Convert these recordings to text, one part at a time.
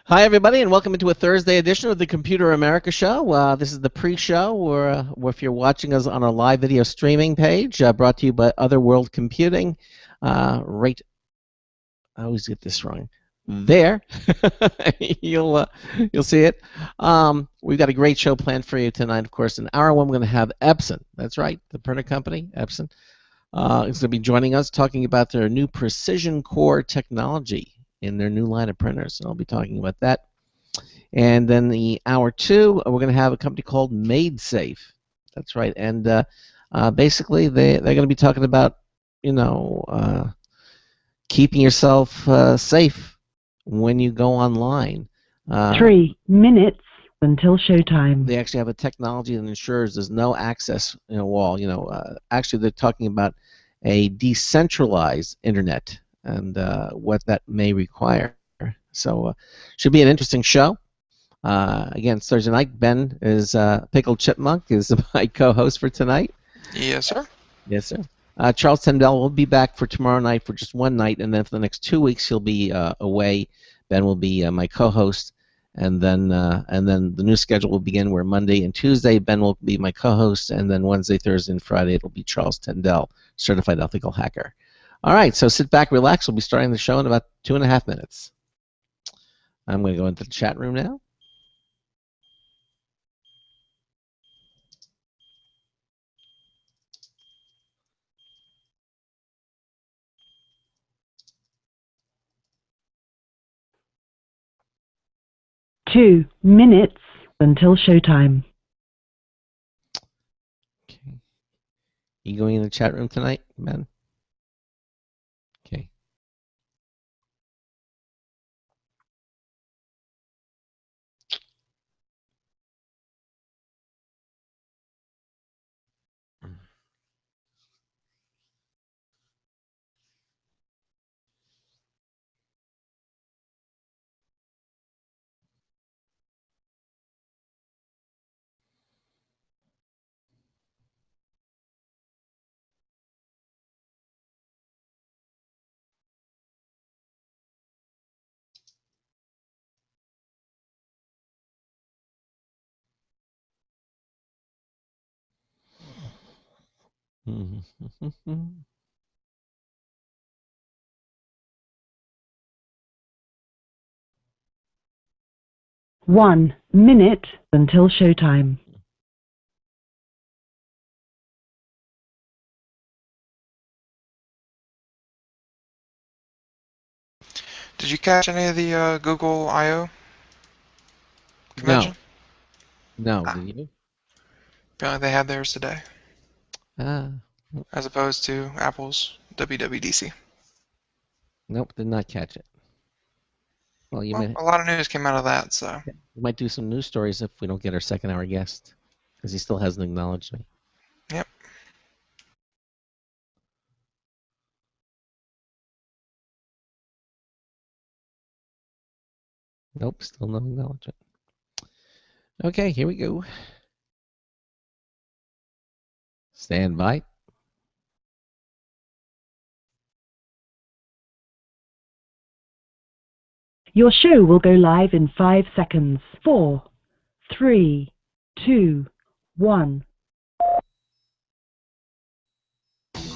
Hi, everybody, and welcome into a Thursday edition of the Computer America Show. This is the pre-show, or if you're watching us on our live video streaming page, brought to you by Other World Computing. Right, I always get this wrong. There, you'll see it. We've got a great show planned for you tonight. Of course, in hour one, we're going to have Epson. That's right, the printer company, Epson, is going to be joining us, talking about their new precision core technology in their new line of printers, and I'll be talking about that. And then the hour two, we're going to have a company called MaidSafe. That's right, and basically they're going to be talking about, keeping yourself safe when you go online. 3 minutes until showtime. They actually have a technology that ensures there's no access wall. Actually, they're talking about a decentralized internet and what that may require. So should be an interesting show. Again, it's Thursday night. Ben is Pickled Chipmunk is my co-host for tonight. Yes, sir. Yes, sir. Charles Tendell will be back for tomorrow night for just one night, and then for the next 2 weeks he'll be away. Ben will be my co-host, and then the new schedule will begin where Monday and Tuesday Ben will be my co-host, and then Wednesday, Thursday, and Friday it'll be Charles Tendell, certified ethical hacker. All right, so sit back, relax. We'll be starting the show in about 2.5 minutes. I'm going to go into the chat room now. Two minutes until showtime. Okay. You going in the chat room tonight, Ben? Okay. One minute until showtime. Did you catch any of the Google I/O convention? No, did you? Apparently they had theirs today, Ah, as opposed to Apple's WWDC. nope, did not catch it. Well, A lot of news came out of that, so. we might do some news stories if we don't get our second hour guest, because he still hasn't acknowledged me. Yep. Nope, still no acknowledgement. Okay, here we go. Stand by. Your show will go live in 5 seconds. 4, 3, 2, 1.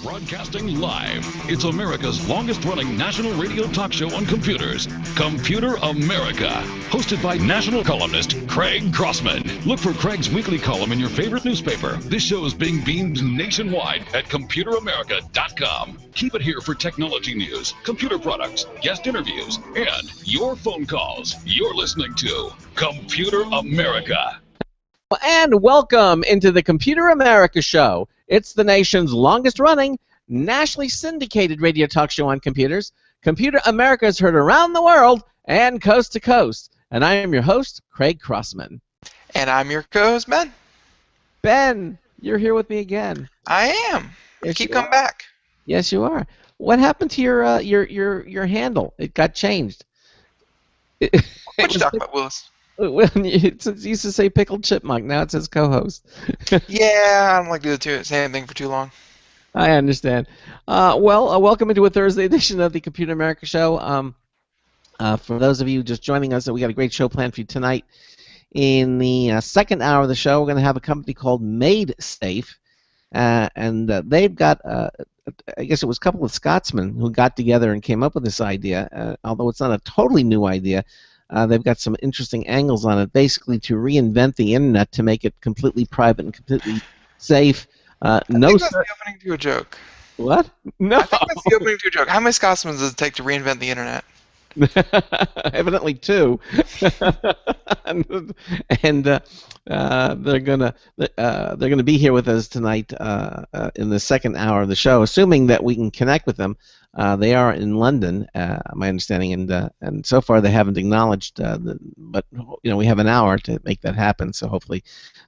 Broadcasting live. It's America's longest-running national radio talk show on computers, Computer America, hosted by national columnist Craig Crossman. Look for Craig's weekly column in your favorite newspaper. This show is being beamed nationwide at ComputerAmerica.com. Keep it here for technology news, computer products, guest interviews, and your phone calls. You're listening to Computer America. And welcome into the Computer America Show. It's the nation's longest-running, nationally syndicated radio talk show on computers. Computer America is heard around the world and coast to coast. And I am your host, Craig Crossman. And I'm your co-host, Ben. Ben, you're here with me again. I am. Yes, Keep you coming are. back. Yes, you are. What happened to your handle? It got changed. What you talking about, Willis? Well, it used to say Pickled Chipmunk. Now it says co-host. Yeah, I don't like to do the same thing for too long. I understand. Welcome into a Thursday edition of the Computer America Show. For those of you just joining us, we got a great show planned for you tonight. In the second hour of the show, we're going to have a company called MaidSafe, and they've got, I guess it was a couple of Scotsmen who got together and came up with this idea, although it's not a totally new idea. They've got some interesting angles on it, basically to reinvent the internet to make it completely private and completely safe. I think that's the opening to a joke. What? No. I think that's the opening to a joke. How many Scotsmen does it take to reinvent the internet? Evidently two. and they're gonna be here with us tonight in the second hour of the show, assuming that we can connect with them. They are in London, my understanding, and so far they haven't acknowledged. But we have an hour to make that happen, so hopefully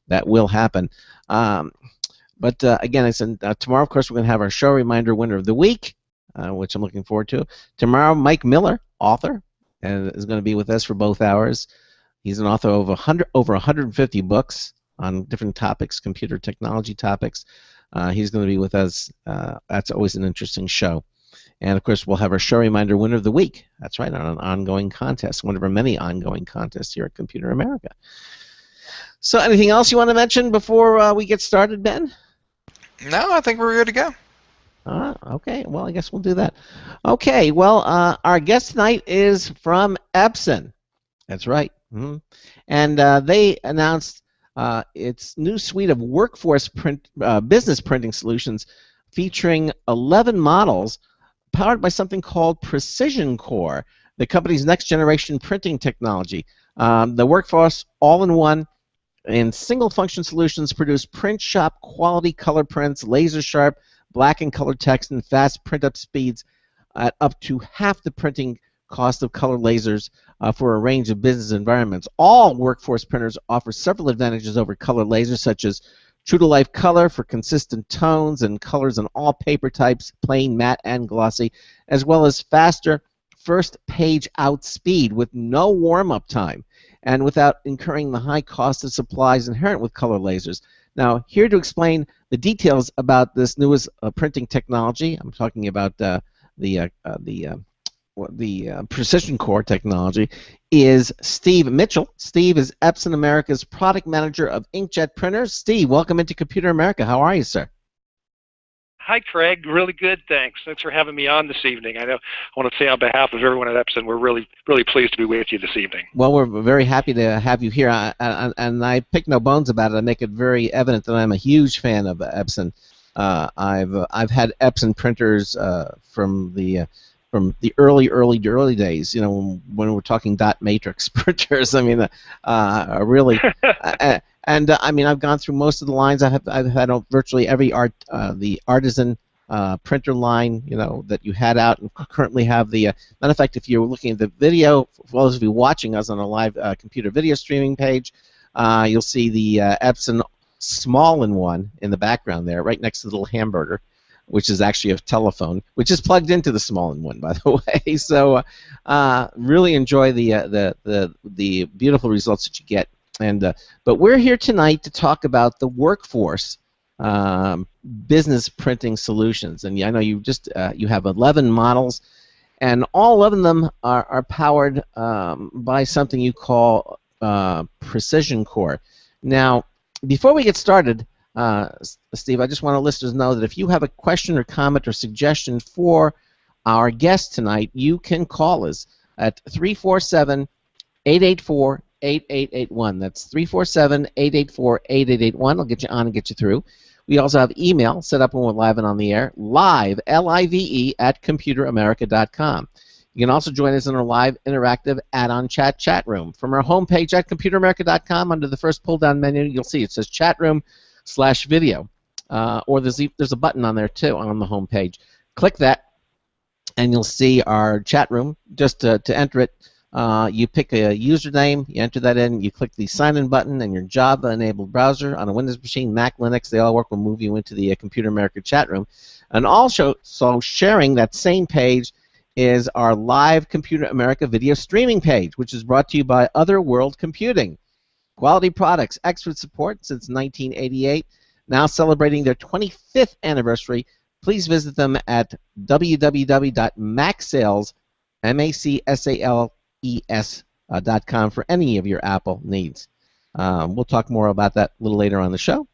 that will happen. But again, I said tomorrow, of course, we're going to have our show reminder winner of the week, which I'm looking forward to. Tomorrow, Mike Miller, author, is going to be with us for both hours. He's an author of over 150 books on different topics, computer technology topics. He's going to be with us. That's always an interesting show. And, of course, we'll have our show reminder winner of the week. That's right, on an ongoing contest, one of our many ongoing contests here at Computer America. So anything else you want to mention before we get started, Ben? No, I think we're good to go. Okay, well, I guess we'll do that. Okay, well, our guest tonight is from Epson. That's right. Mm-hmm. And they announced its new suite of workforce business printing solutions featuring 11 models powered by something called Precision Core, the company's next-generation printing technology. The workforce all-in-one and single-function solutions produce print shop quality color prints, laser-sharp black and color text, and fast print-up speeds at up to half the printing cost of color lasers for a range of business environments. All workforce printers offer several advantages over color lasers, such as true-to-life color for consistent tones and colors on all paper types, plain, matte, and glossy, as well as faster first page out speed with no warm-up time, and without incurring the high cost of supplies inherent with color lasers. Now, here to explain the details about this newest printing technology, I'm talking about the Precision Core technology, is Steve Mitchell. Steve is Epson America's product manager of inkjet printers. Steve, welcome into Computer America. How are you, sir? Hi, Craig. Really good, thanks. Thanks for having me on this evening. I want to say on behalf of everyone at Epson, we're really pleased to be with you this evening. Well, we're very happy to have you here, and I pick no bones about it. I make it very evident that I'm a huge fan of Epson. I've had Epson printers from the early days. When we're talking dot matrix printers. I mean, really. And I mean, I've gone through most of the lines. I've had virtually every the artisan printer line, that you had out, and currently have the. Matter of fact, if you're looking at the video, for those of you watching us on a live computer video streaming page, you'll see the Epson small-in-one in the background there, right next to the little hamburger, which is actually a telephone, which is plugged into the small-in-one, by the way. So, really enjoy the beautiful results that you get. But we're here tonight to talk about the workforce business printing solutions, and I know you have 11 models, and all of them are powered by something you call Precision Core. Now, before we get started, Steve, I just want our listeners to know that if you have a question or comment or suggestion for our guest tonight, you can call us at 347-884-8881. That's 347-884-8881. I'll get you on and get you through. We also have email set up when we're live and on the air, live, L-I-V-E, at computeramerica.com. You can also join us in our live interactive add-on chat room. From our homepage at computeramerica.com, under the first pull-down menu, you'll see it says chat room/video. Or there's a button on there, too, on the homepage. Click that, and you'll see our chat room. Just to enter it, you pick a username, you enter that in, you click the sign-in button, and your Java-enabled browser on a Windows machine, Mac, Linux, they all work, will move you into the Computer America chat room. And also sharing that same page is our live Computer America video streaming page, which is brought to you by Other World Computing. Quality products, expert support since 1988, now celebrating their 25th anniversary. Please visit them at www.macsales.com. ios.com for any of your Apple needs. We'll talk more about that a little later on the show,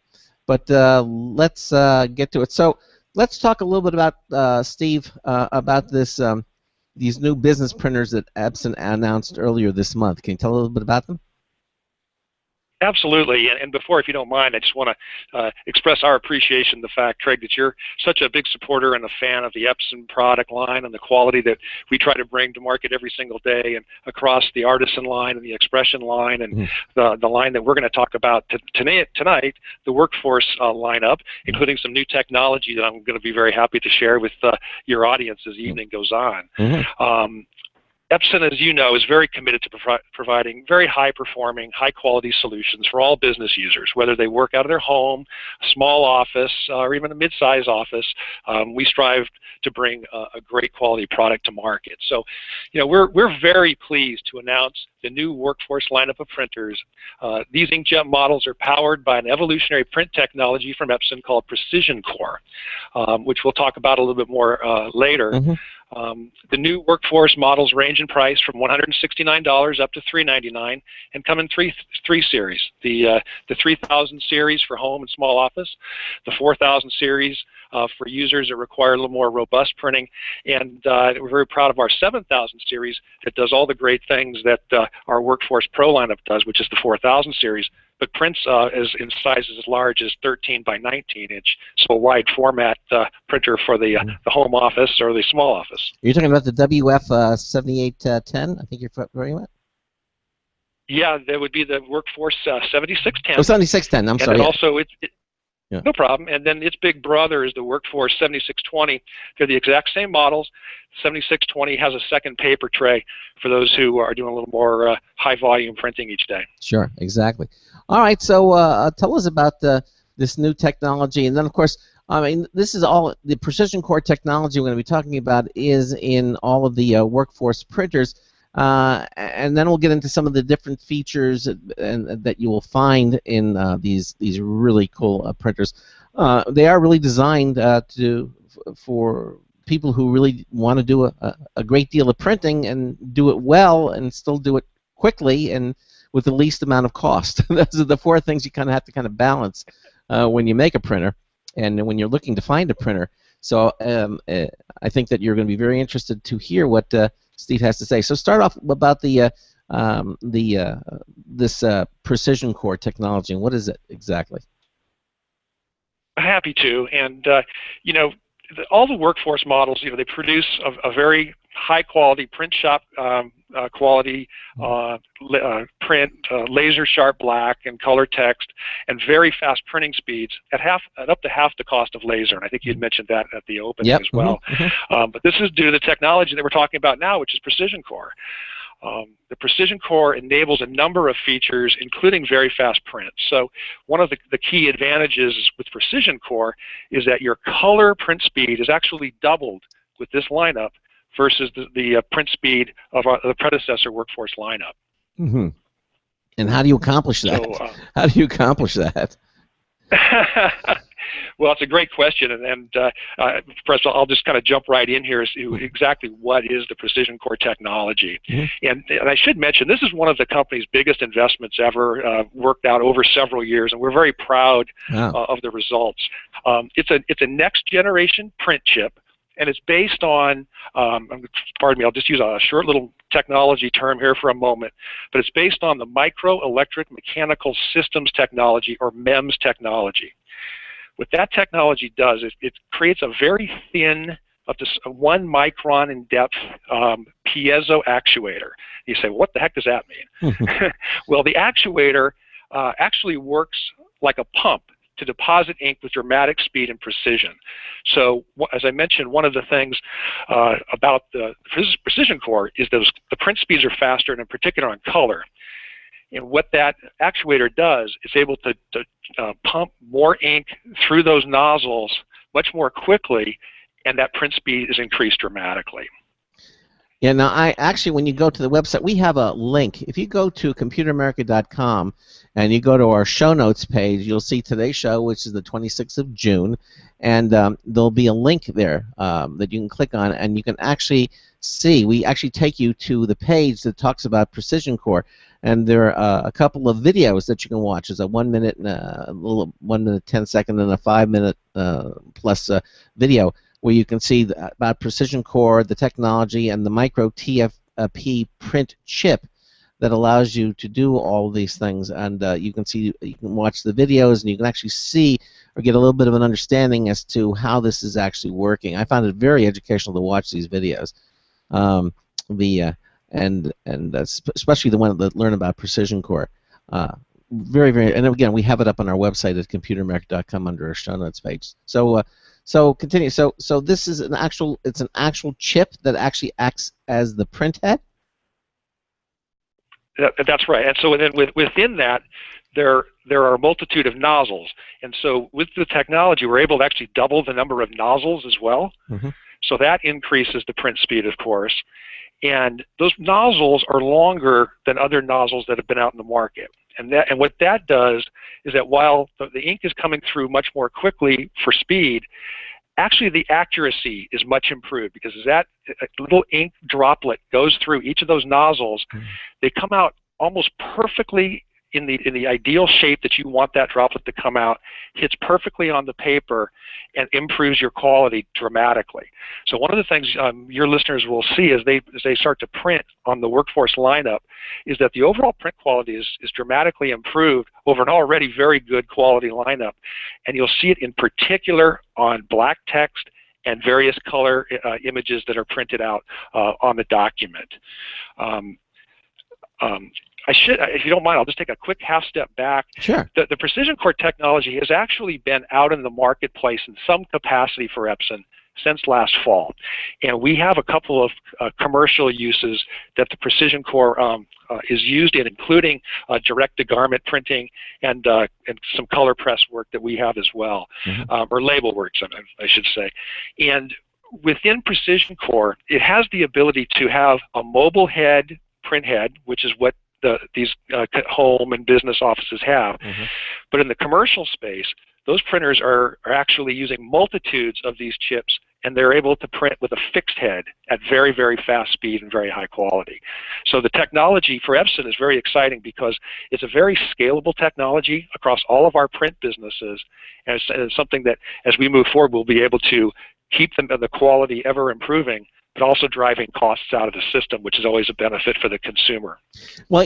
but let's get to it. So let's talk a little bit about, Steve, about these new business printers that Epson announced earlier this month. Can you tell a little bit about them? Absolutely, and before, if you don't mind, I just want to express our appreciation, the fact, Craig, that you're such a big supporter and a fan of the Epson product line and the quality that we try to bring to market every single day, and across the Artisan line and the Expression line, and the line that we're going to talk about tonight, the Workforce lineup, including some new technology that I'm going to be very happy to share with your audience as the evening goes on. Epson, as you know, is very committed to providing very high-performing, high-quality solutions for all business users, whether they work out of their home, a small office, or even a mid-sized office. We strive to bring a great quality product to market. So, we're very pleased to announce the new Workforce lineup of printers. These inkjet models are powered by an evolutionary print technology from Epson called Precision Core, which we'll talk about a little bit more later. The new Workforce models range in price from $169 up to $399 and come in three series. The 3000 series for home and small office, the 4000 series for users that require a little more robust printing, and we're very proud of our 7000 series that does all the great things that our Workforce Pro lineup does, which is the 4000 series, but prints in sizes as large as 13 by 19 inch, so a wide format printer for the home office or the small office. You're talking about the WF 7810, I think you're referring to that? Yeah, that would be the Workforce 7610. Oh, 7610, I'm sorry. And also, no problem. And then its big brother is the Workforce 7620. They're the exact same models. 7620 has a second paper tray for those who are doing a little more high-volume printing each day. Sure, exactly. All right, so tell us about this new technology. And then, of course, I mean, this is all the Precision Core technology we're going to be talking about is in all of the Workforce printers. And then we'll get into some of the different features that you will find in these really cool printers. They are really designed for people who really want to do a great deal of printing and do it well and still do it quickly and with the least amount of cost. Those are the four things you kind of have to balance when you make a printer and when you're looking to find a printer. So I think that you're going to be very interested to hear what Steve has to say. So start off about this Precision Core technology, and what is it exactly? Happy to, and all the Workforce models, they produce a very high quality print shop quality print, laser sharp black and color text, and very fast printing speeds at up to half the cost of laser. And I think you'd mentioned that at the opening as well. But this is due to the technology that we're talking about now, which is Precision Core. The Precision Core enables a number of features, including very fast print. So one of the key advantages with Precision Core is that your color print speed is actually doubled with this lineup versus the print speed of the predecessor Workforce lineup. And how do you accomplish that? So, how do you accomplish that? Well, it's a great question, and first I'll just kind of jump right in here as to exactly what is the Precision Core technology. And I should mention, this is one of the company's biggest investments ever, worked out over several years, and we're very proud of the results. It's a next generation print chip, and it's based on, pardon me, I'll just use a short little technology term here for a moment, but it's based on the Microelectric Mechanical Systems technology, or MEMS technology. What that technology does is it creates a very thin, up to 1 micron in depth piezo actuator. You say, what the heck does that mean? Well, the actuator actually works like a pump to deposit ink with dramatic speed and precision. So, as I mentioned, one of the things about the Precision Core is the print speeds are faster, and in particular on color. And what that actuator does is able to pump more ink through those nozzles much more quickly, and that print speed is increased dramatically. Yeah, now I actually, when you go to the website, we have a link. If you go to computeramerica.com and you go to our show notes page, you'll see today's show, which is the 26th of June, and there'll be a link there that you can click on, and you can actually see. We actually take you to the page that talks about Precision Core, and there are a couple of videos that you can watch. There's a 1 minute, a little 1 minute 10-second, and a 5 minute plus video, where you can see about Precision Core, the technology, and the micro TFP print chip that allows you to do all of these things. And you can watch the videos, and you can actually see or get a little bit of an understanding as to how this is actually working. I found it very educational to watch these videos. Especially the one that learn about Precision Core. Very, very, and again, we have it up on our website at computeramerica.com under our show notes page. So continue. So this is an actual chip that actually acts as the print head. That's right. And so then within that, there are a multitude of nozzles. And so with the technology, we're able to actually double the number of nozzles as well. Mm-hmm. So that increases the print speed, of course. And those nozzles are longer than other nozzles that have been out in the market. And what that does is that while the ink is coming through much more quickly for speed, actually the accuracy is much improved, because as that little ink droplet goes through each of those nozzles, they come out almost perfectly in the ideal shape that you want that droplet to come out, hits perfectly on the paper, and improves your quality dramatically. So one of the things your listeners will see as they start to print on the Workforce lineup is that the overall print quality is dramatically improved over an already very good quality lineup. And you'll see it in particular on black text and various color images that are printed out on the document. If you don't mind, I'll just take a quick half step back. Sure. The Precision Core technology has actually been out in the marketplace in some capacity for Epson since last fall. And we have a couple of commercial uses that the Precision Core is used in, including direct-to-garment printing and some color press work that we have as well, or label work, I should say. And within Precision Core, it has the ability to have a mobile head, print head, which is what these home and business offices have. But in the commercial space, those printers are actually using multitudes of these chips, and they're able to print with a fixed head at very, very fast speed and very high quality. So the technology for Epson is very exciting because it's a very scalable technology across all of our print businesses, and it's something that as we move forward, we'll be able to keep the quality ever improving, but also driving costs out of the system, which is always a benefit for the consumer. Well,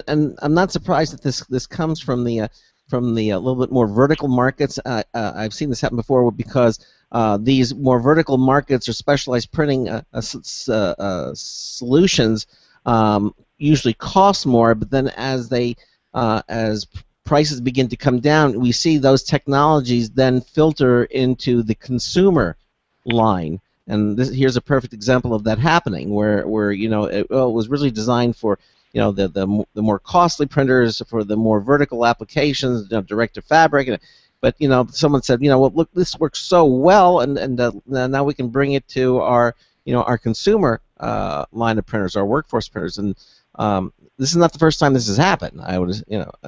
and I'm not surprised that this comes from the little bit more vertical markets. I've seen this happen before because these more vertical markets or specialized printing solutions usually cost more, but then as prices begin to come down, we see those technologies then filter into the consumer line. And here's a perfect example of that happening, where it was really designed for the more costly printers, for the more vertical applications, direct to fabric. But someone said, well, look, this works so well, and now we can bring it to our consumer line of printers, our workforce printers, and this is not the first time this has happened.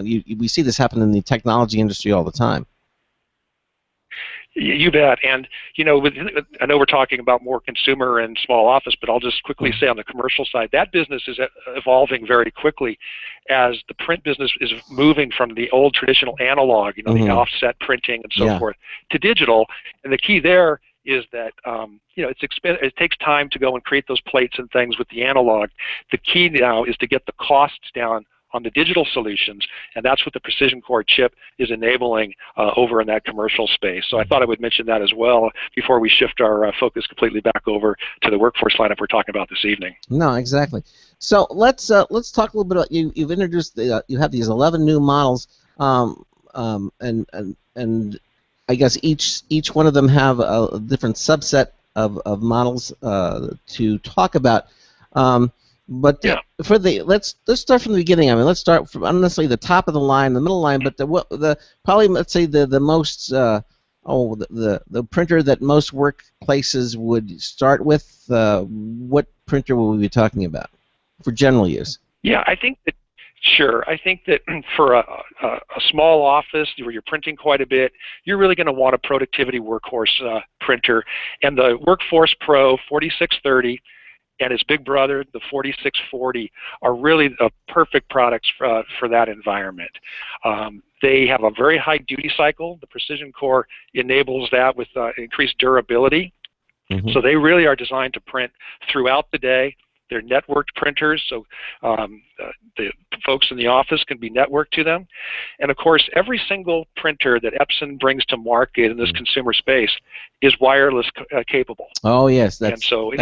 We see this happen in the technology industry all the time. You bet. And, I know we're talking about more consumer and small office, but I'll just quickly say on the commercial side, that business is evolving very quickly as the print business is moving from the old traditional analog, the offset printing and so forth, to digital. And the key there is that, it takes time to go and create those plates and things with the analog. The key now is to get the costs down on the digital solutions, and that's what the Precision Core chip is enabling over in that commercial space. So I thought I would mention that as well before we shift our focus completely back over to the workforce lineup we're talking about this evening. No, exactly. So let's talk a little bit about you've introduced you have these 11 new models, and I guess each one of them have a different subset of models to talk about. But for let's start from the beginning. I mean, let's start from not necessarily the top of the line, the middle line, but probably let's say the most the printer that most workplaces would start with, what printer will we be talking about for general use? Yeah, I think that, sure. I think that for a small office where you're printing quite a bit, you're really going to want a productivity workhorse printer. And the Workforce Pro 4630 and its big brother, the 4640, are really the perfect products for that environment. They have a very high duty cycle. The Precision Core enables that with increased durability. Mm-hmm. So they really are designed to print throughout the day. They're networked printers, so the folks in the office can be networked to them. And of course, every single printer that Epson brings to market in this consumer space is wireless capable. Oh yes, and so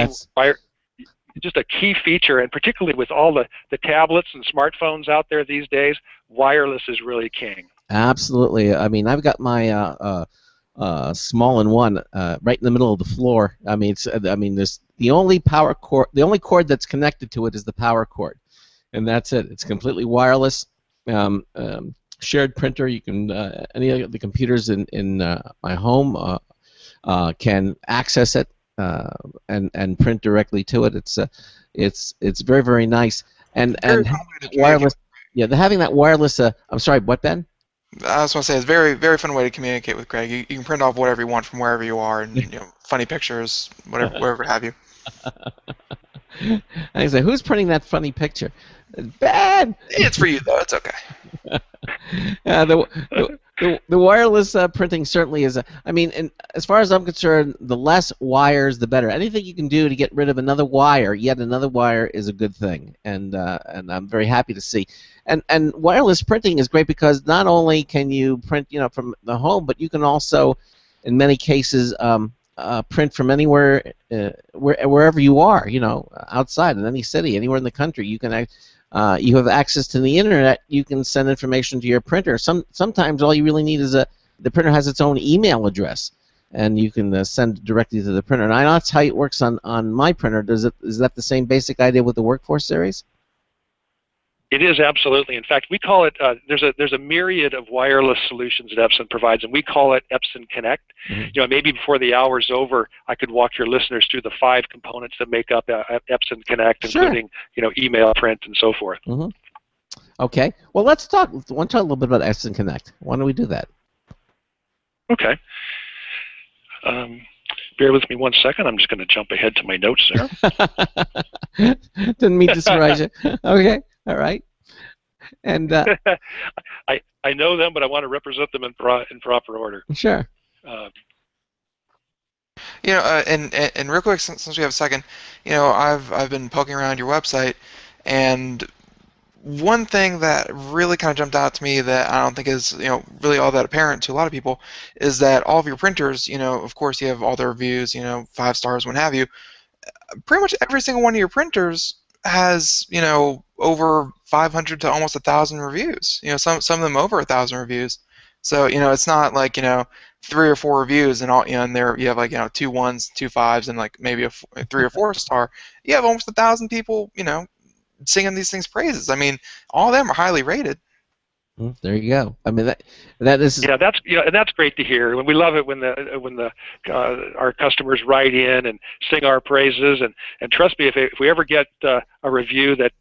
just a key feature, and particularly with all the tablets and smartphones out there these days, wireless is really king. Absolutely. I mean, I've got my small and one right in the middle of the floor. I mean, this the only power cord, the only cord that's connected to it is the power cord, and that's it. It's completely wireless. Shared printer. You can any of the computers in my home can access it and print directly to it. It's very, very nice, and wireless. Yeah, having that wireless. I'm sorry, what, Ben? I was going to say it's a very, very fun way to communicate with Craig. You can print off whatever you want from wherever you are, and funny pictures, whatever have you. I say, who's printing that funny picture? Ben. It's for you though. It's okay. The wireless printing certainly is. I mean, and as far as I'm concerned, the less wires, the better. Anything you can do to get rid of another wire, yet another wire, is a good thing, and I'm very happy to see. And wireless printing is great because not only can you print, from the home, but you can also, in many cases, print from anywhere, wherever you are. Outside in any city, anywhere in the country, you can. You have access to the internet. You can send information to your printer. Sometimes all you really need is the printer has its own email address, and you can send it directly to the printer. And I know that's how it works on my printer. Is that the same basic idea with the Workforce series? It is, absolutely. In fact, we call it, there's a myriad of wireless solutions that Epson provides, and we call it Epson Connect. Mm-hmm. Maybe before the hour's over, I could walk your listeners through the 5 components that make up Epson Connect, Sure. including, email, print, and so forth. Mm-hmm. Okay. Well, let's talk. I want to talk a little bit about Epson Connect. Why don't we do that? Okay. Bear with me one second. I'm just going to jump ahead to my notes there. Didn't mean to surprise you. Okay. All right. And I know them, but I want to represent them in proper order. Sure. And real quick, since we have a second, I've been poking around your website, and one thing that really kind of jumped out to me that I don't think is really all that apparent to a lot of people is that all of your printers, of course you have all their reviews, 5 stars, what have you. Pretty much every single one of your printers has over 500 to almost 1,000 reviews. Some of them over 1,000 reviews. So it's not like 3 or 4 reviews and all and there you have like 2 1s, 2 5s, and like maybe a 3 or 4 star. You have almost 1,000 people singing these things praises. I mean, all of them are highly rated. There you go. I mean that is. Yeah, and that's great to hear. We love it when our customers write in and sing our praises. And trust me, if we ever get a review that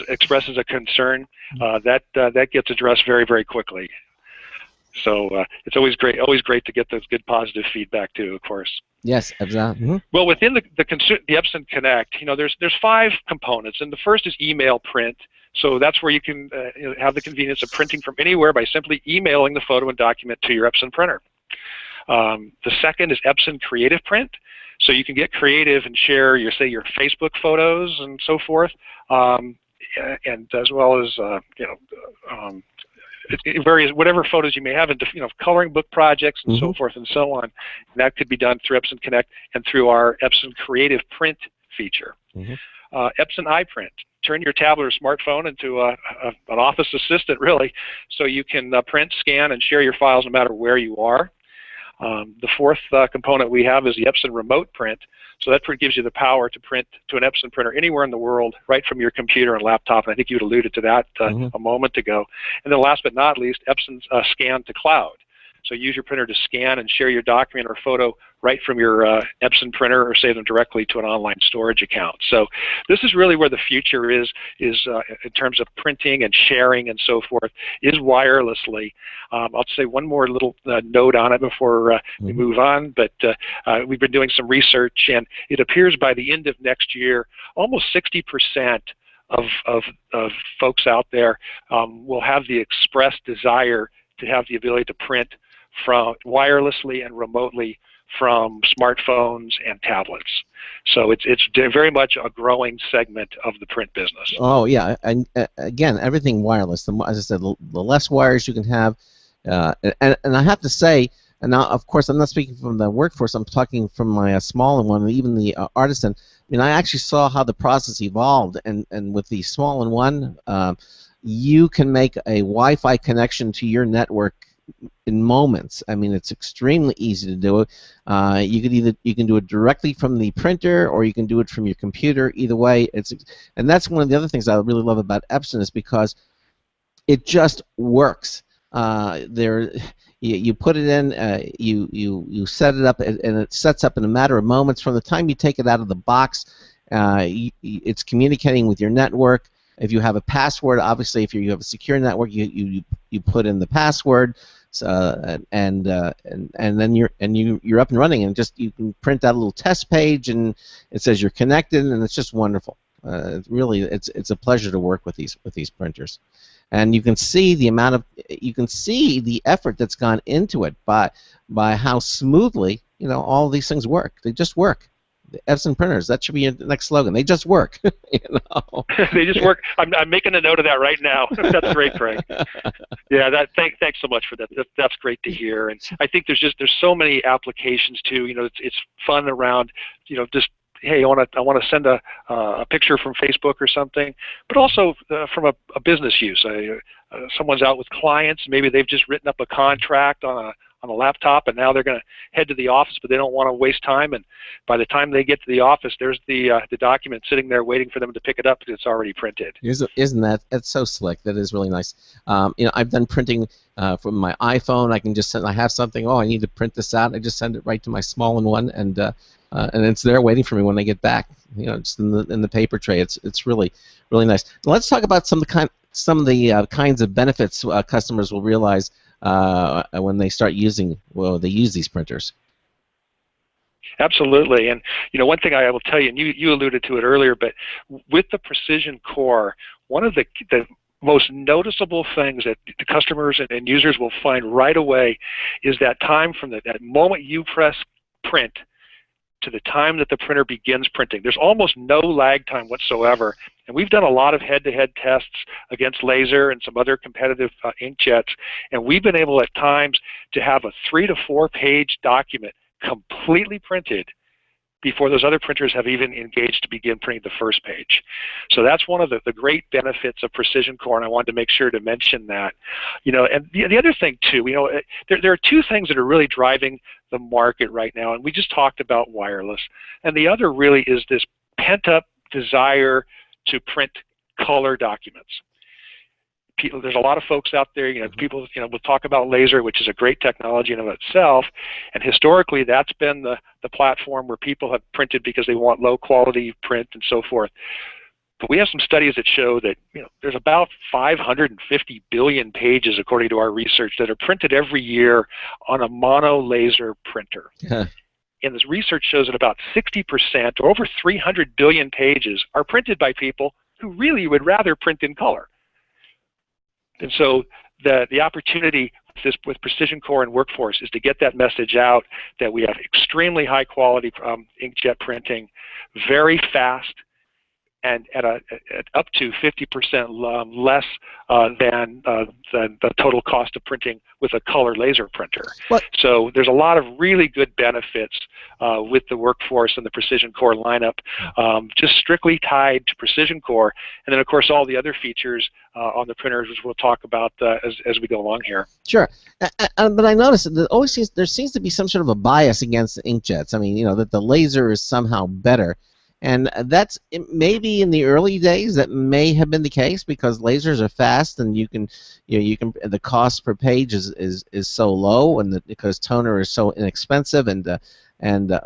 expresses a concern, that gets addressed very, very quickly. So it's always great to get those good positive feedback too, of course. Yes, exactly. Mm-hmm. Well, within the Epson Connect, there's 5 components, and the first is email print. So that's where you can have the convenience of printing from anywhere by simply emailing the photo and document to your Epson printer. The second is Epson Creative Print. So you can get creative and share your Facebook photos and so forth, and as well as various whatever photos you may have into coloring book projects and so forth and so on. And that could be done through Epson Connect and through our Epson Creative Print feature. Epson iPrint. Turn your tablet or smartphone into an office assistant, really, so you can print, scan, and share your files no matter where you are. The fourth component we have is the Epson Remote Print. So that gives you the power to print to an Epson printer anywhere in the world, right from your computer and laptop. And I think you alluded to that a moment ago. And then last but not least, Epson's Scan to Cloud. So So use your printer to scan and share your document or photo right from your Epson printer, or save them directly to an online storage account. So this is really where the future is in terms of printing and sharing and so forth, is wirelessly. I'll say one more little note on it before we move on, but we've been doing some research, and it appears by the end of next year, almost 60% of folks out there will have the express desire to have the ability to print from wirelessly and remotely from smartphones and tablets. So it's very much a growing segment of the print business. Oh yeah, and again, everything wireless. As I said, the less wires you can have, and I have to say, and now of course I'm not speaking from the workforce. I'm talking from my small one, even the artisan. I mean, I actually saw how the process evolved, and with the small one, you can make a Wi-Fi connection to your network in moments. I mean, it's extremely easy to do it. You can do it directly from the printer, or you can do it from your computer. Either way, and that's one of the other things I really love about Epson, is because it just works. You put it in, you set it up, and it sets up in a matter of moments. From the time you take it out of the box, it's communicating with your network. If you have a password, obviously, if you have a secure network, you put in the password, and then you're up and running, and just you can print out a little test page, and it says you're connected, and it's just wonderful. Really, it's a pleasure to work with these printers, and you can see the effort that's gone into it by how smoothly all these things work. They just work. The Epson printers, that should be your next slogan. They just work. They just work. I'm making a note of that right now. That's great, Craig. Yeah, thanks so much for that. That's great to hear. And I think there's so many applications too. It's fun around just, hey, I want to send a picture from Facebook or something, but also from a business use. Someone's out with clients. Maybe they've just written up a contract on a laptop, and now they're going to head to the office, but they don't want to waste time. And by the time they get to the office, there's the document sitting there waiting for them to pick it up because it's already printed. Isn't that's so slick? That is really nice. I've done printing from my iPhone. I can just send. I have something. Oh, I need to print this out. I just send it right to my small one, and it's there waiting for me when I get back. Just in the paper tray. It's really nice. Let's talk about some of the kinds of benefits customers will realize when they start they use these printers. Absolutely, and one thing I will tell you, and you alluded to it earlier, but with the Precision Core, one of the most noticeable things that the customers and users will find right away is that time from that moment you press print to the time that the printer begins printing. There's almost no lag time whatsoever. And we've done a lot of head-to-head tests against laser and some other competitive inkjets, and we've been able at times to have a 3 to 4 page document completely printed before those other printers have even engaged to begin printing the first page. So that's one of the great benefits of Precision Core, and I wanted to make sure to mention that. And the other thing too, there are two things that are really driving the market right now, and we just talked about wireless, and the other really is this pent-up desire to print color documents. There's a lot of folks out there, people, will talk about laser, which is a great technology in and of itself, and historically that's been the platform where people have printed because they want low quality print and so forth. But we have some studies that show that there's about 550 billion pages, according to our research, that are printed every year on a mono laser printer. Yeah. And this research shows that about 60%, or over 300 billion pages, are printed by people who really would rather print in color. And so the opportunity with Precision Core and Workforce is to get that message out that we have extremely high quality inkjet printing, very fast, and at up to 50% less than the total cost of printing with a color laser printer. What? So there's a lot of really good benefits with the Workforce and the Precision Core lineup, just strictly tied to Precision Core, and then of course all the other features on the printers, which we'll talk about as we go along here. Sure, but I noticed that there seems to be some sort of a bias against inkjets. I mean, that the laser is somehow better. And that's maybe in the early days that may have been the case because lasers are fast and the cost per page is so low and because toner is so inexpensive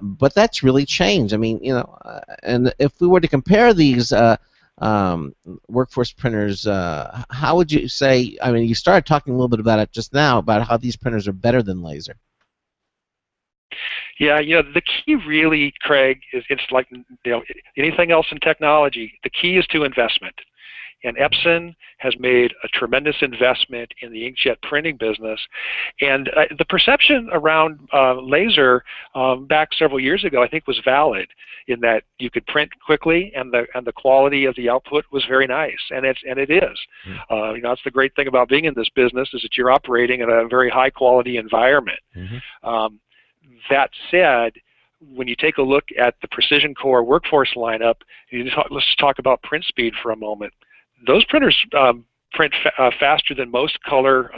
but that's really changed. I mean, and if we were to compare these workforce printers, how would you say? I mean, you started talking a little bit about it just now about how these printers are better than laser. Yeah, the key really, Craig, is it's like anything else in technology. The key is to investment. And Epson has made a tremendous investment in the inkjet printing business. And the perception around laser back several years ago, I think, was valid in that you could print quickly and the quality of the output was very nice, and it is. That's the great thing about being in this business is that you're operating in a very high quality environment. That said, when you take a look at the Precision Core workforce lineup, let's talk about print speed for a moment. Those printers print faster than most color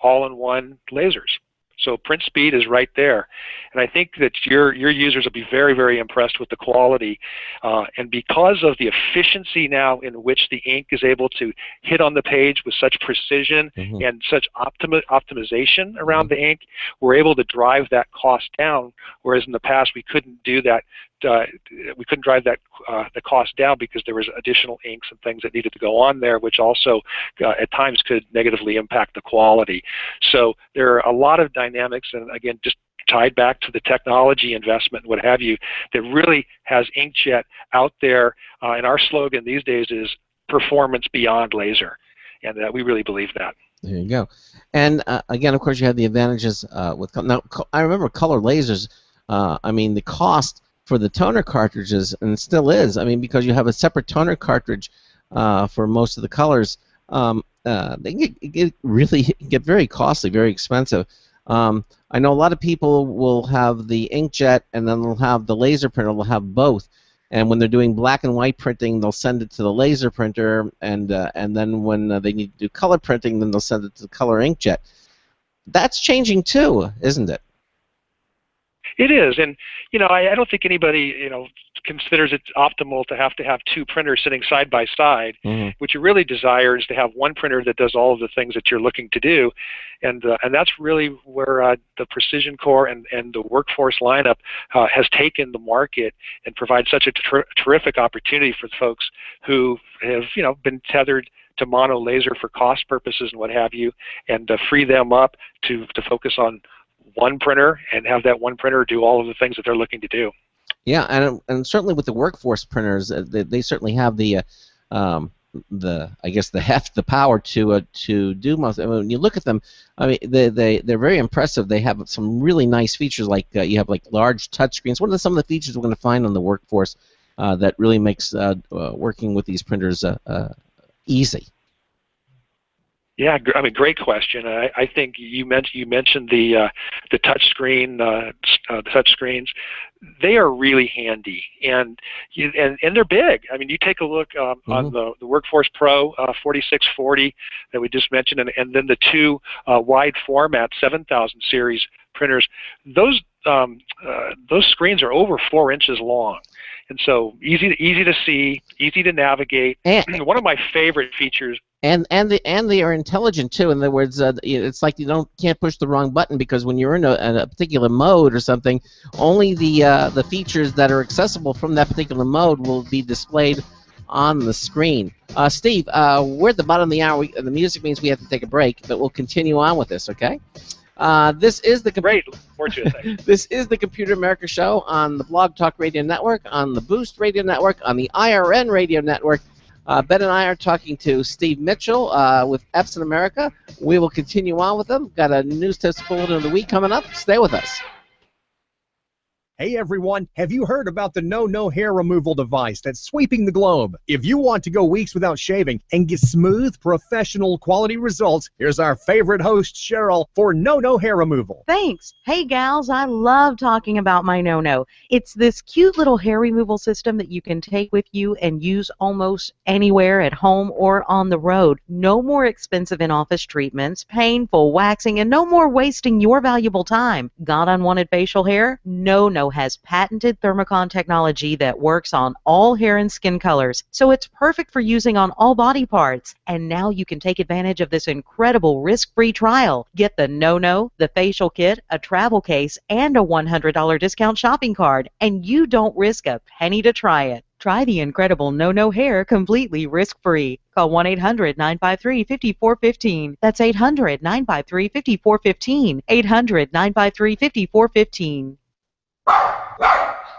all-in-one lasers. So print speed is right there. And I think that your users will be very, very impressed with the quality. And because of the efficiency now in which the ink is able to hit on the page with such precision and such optimization around the ink, we're able to drive that cost down, whereas in the past we couldn't do that. We couldn't drive that the cost down because there was additional inks and things that needed to go on there, which also at times could negatively impact the quality. So there are a lot of dynamics, and again, just tied back to the technology investment and what have you, that really has inkjet out there. And our slogan these days is performance beyond laser, and we really believe that. There you go. And again, of course, you have the advantages with now. I remember color lasers. I mean, the cost for the toner cartridges, and still is, I mean, because you have a separate toner cartridge for most of the colors, they really get very costly, very expensive. I know a lot of people will have the inkjet and then they'll have the laser printer, they'll have both. And when they're doing black and white printing, they'll send it to the laser printer, and then when they need to do color printing, then they'll send it to the color inkjet. That's changing too, isn't it? It is, and I don't think anybody considers it optimal to have two printers sitting side by side. What you really desire is to have one printer that does all of the things that you're looking to do, and that's really where the Precision Core and the workforce lineup has taken the market and provides such a terrific opportunity for folks who have been tethered to mono laser for cost purposes and what have you, and free them up to focus on one printer and have that one printer do all of the things that they're looking to do. Yeah, and certainly with the workforce printers, they certainly have the I guess the power to do most. I mean, when you look at them, I mean they're very impressive. They have some really nice features like you have like large touch screens. What are some of the features we're going to find on the workforce that really makes working with these printers easy? Yeah, I mean, great question. I think you mentioned the touch screen, the touch screens. They are really handy, and they're big. I mean, you take a look on the Workforce Pro 4640 that we just mentioned, and then the two wide format 7000 series printers. Those screens are over 4 inches long. And so easy to see, easy to navigate. And one of my favorite features. And they are intelligent too. In other words, it's like you can't push the wrong button because when you're in a particular mode or something, only the features that are accessible from that particular mode will be displayed on the screen. Steve, we're at the bottom of the hour. The music means we have to take a break, but we'll continue on with this. Okay. This is the This is the Computer America Show on the Blog Talk Radio Network, on the Boost Radio Network, on the IRN Radio Network. Ben and I are talking to Steve Mitchell with Epson America. We will continue on with them. Got a news test bulletin of the week coming up. Stay with us. Hey everyone, have you heard about the No Hair Removal device that's sweeping the globe? If you want to go weeks without shaving and get smooth, professional quality results, here's our favorite host, Cheryl, for No Hair Removal. Thanks. Hey gals, I love talking about my No. It's this cute little hair removal system that you can take with you and use almost anywhere at home or on the road. No more expensive in-office treatments, painful waxing, and no more wasting your valuable time. Got unwanted facial hair? No No-No has patented thermocon technology that works on all hair and skin colors, so it's perfect for using on all body parts. And now you can take advantage of this incredible risk-free trial. Get the No-No, the facial kit, a travel case, and a $100 discount shopping card, and you don't risk a penny to try it. Try the incredible No-No hair completely risk-free. Call 1-800-953-5415. That's 800-953-5415. 800-953-5415.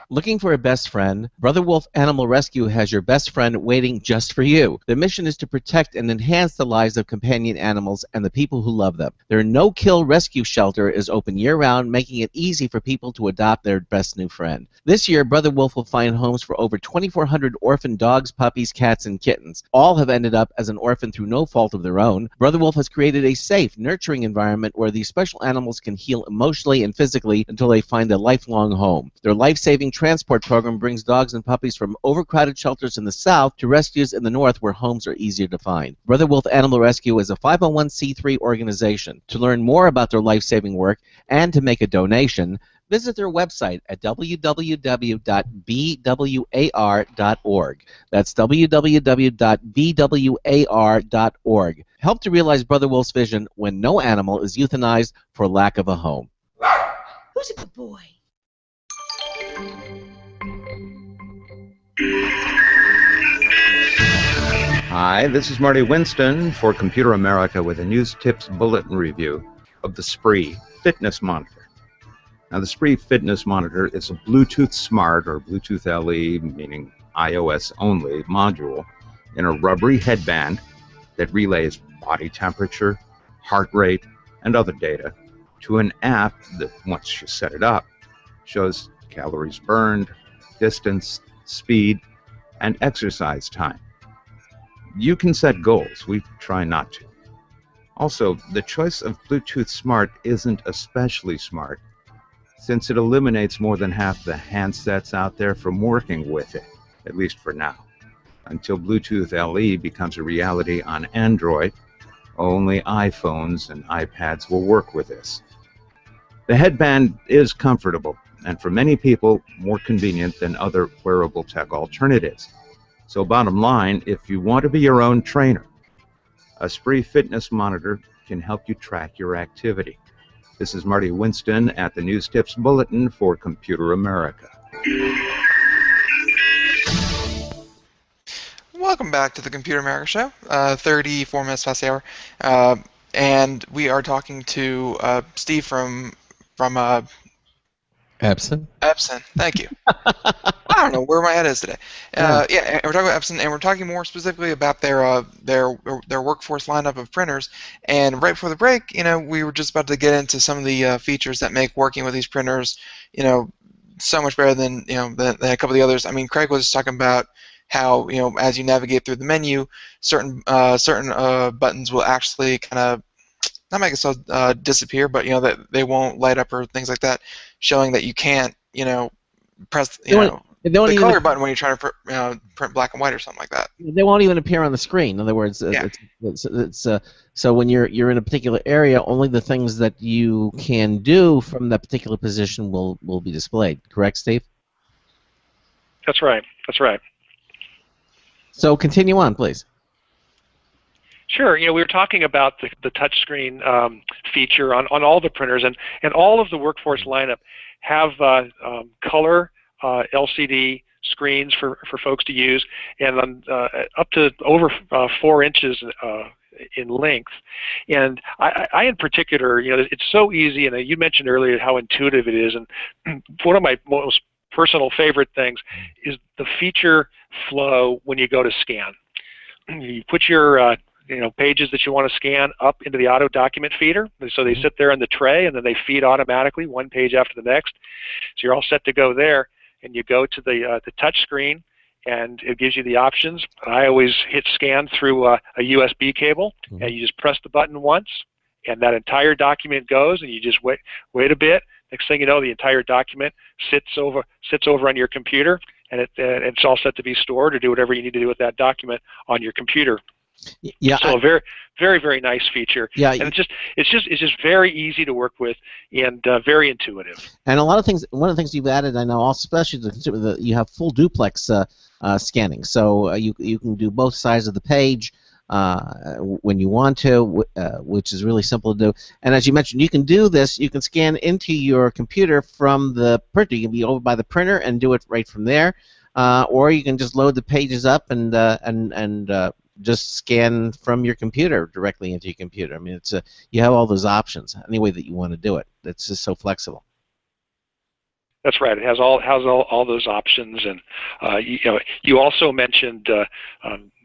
Looking for a best friend? Brother Wolf Animal Rescue has your best friend waiting just for you. Their mission is to protect and enhance the lives of companion animals and the people who love them. Their no-kill rescue shelter is open year-round, making it easy for people to adopt their best new friend. This year, Brother Wolf will find homes for over 2,400 orphan dogs, puppies, cats, and kittens. All have ended up as an orphan through no fault of their own. Brother Wolf has created a safe, nurturing environment where these special animals can heal emotionally and physically until they find a lifelong home. Their life-saving transport program brings dogs and puppies from overcrowded shelters in the south to rescues in the north where homes are easier to find. Brother Wolf Animal Rescue is a 501c3 organization. To learn more about their life-saving work and to make a donation, visit their website at www.bwar.org. That's www.bwar.org. Help to realize Brother Wolf's vision when no animal is euthanized for lack of a home. Who's a good boy? Hi, this is Marty Winston for Computer America with a News Tips Bulletin review of the Spree Fitness Monitor. Now, the Spree Fitness Monitor is a Bluetooth Smart or Bluetooth LE, meaning iOS only, module in a rubbery headband that relays body temperature, heart rate, and other data to an app that, once you set it up, shows calories burned, distance, speed, and exercise time. You can set goals. We try not to. Also, the choice of Bluetooth Smart isn't especially smart, since it eliminates more than half the handsets out there from working with it, at least for now. Until Bluetooth LE becomes a reality on Android, only iPhones and iPads will work with this. The headband is comfortable, and for many people, more convenient than other wearable tech alternatives. So bottom line, if you want to be your own trainer, a Spree Fitness Monitor can help you track your activity. This is Marty Winston at the News Tips Bulletin for Computer America. Welcome back to the Computer America Show, 34 minutes past the hour, and we are talking to Steve from Epson. Epson. Thank you. I don't know where my head is today. Yeah, and we're talking about Epson, and we're talking more specifically about their workforce lineup of printers. And right before the break, we were just about to get into some of the features that make working with these printers, so much better than than a couple of the others. I mean, Craig was talking about how as you navigate through the menu, certain buttons will actually kind of not make it so disappear, but that they won't light up or things like that, showing that you can't press the color button when you're trying to print black and white or something like that. They won't even appear on the screen. In other words, it's so when you're in a particular area, only the things that you can do from that particular position will be displayed. Correct, Steve? That's right. That's right. So continue on, please. Sure. We were talking about the touchscreen feature on all the printers, and all of the workforce lineup have color LCD screens for folks to use, and up to over 4 inches in length. And I in particular, it's so easy, and you mentioned earlier how intuitive it is, and one of my most personal favorite things is the feature flow when you go to scan. You put your pages that you want to scan up into the auto document feeder. So they sit there in the tray, and then they feed automatically one page after the next. So you're all set to go there, and you go to the touch screen, and it gives you the options. I always hit scan through a USB cable, and you just press the button once, and that entire document goes, and you just wait a bit. Next thing you know, the entire document sits over on your computer, and it's all set to be stored or do whatever you need to do with that document on your computer. Yeah. So a very, very, very nice feature. Yeah. And it's just very easy to work with and very intuitive. And a lot of things. One of the things you've added, I know, especially the consumer, you have full duplex scanning, so you can do both sides of the page when you want to, which is really simple to do. And as you mentioned, you can do this. You can scan into your computer from the printer. You can be over by the printer and do it right from there, or you can just load the pages up and just scan from your computer directly into your computer. I mean, it's you have all those options any way that you want to do it. It's just so flexible. That's right. It has all those options, and you also mentioned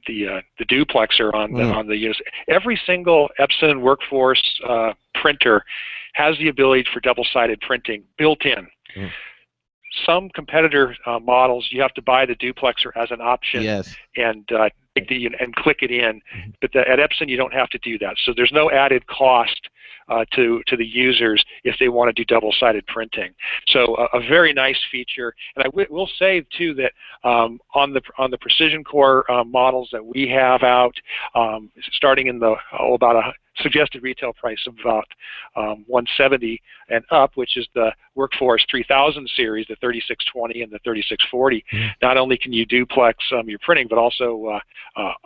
the duplexer on the units. Every single Epson Workforce printer has the ability for double-sided printing built in. Some competitor models, you have to buy the duplexer as an option. Yes. And take and click it in. But at Epson, you don't have to do that. So there's no added cost to the users if they want to do double-sided printing. So a very nice feature. And I will say too that on the Precision Core models that we have out, starting in the about a suggested retail price of about $170 and up, which is the Workforce 3000 series, the 3620 and the 3640. Not only can you duplex your printing, but also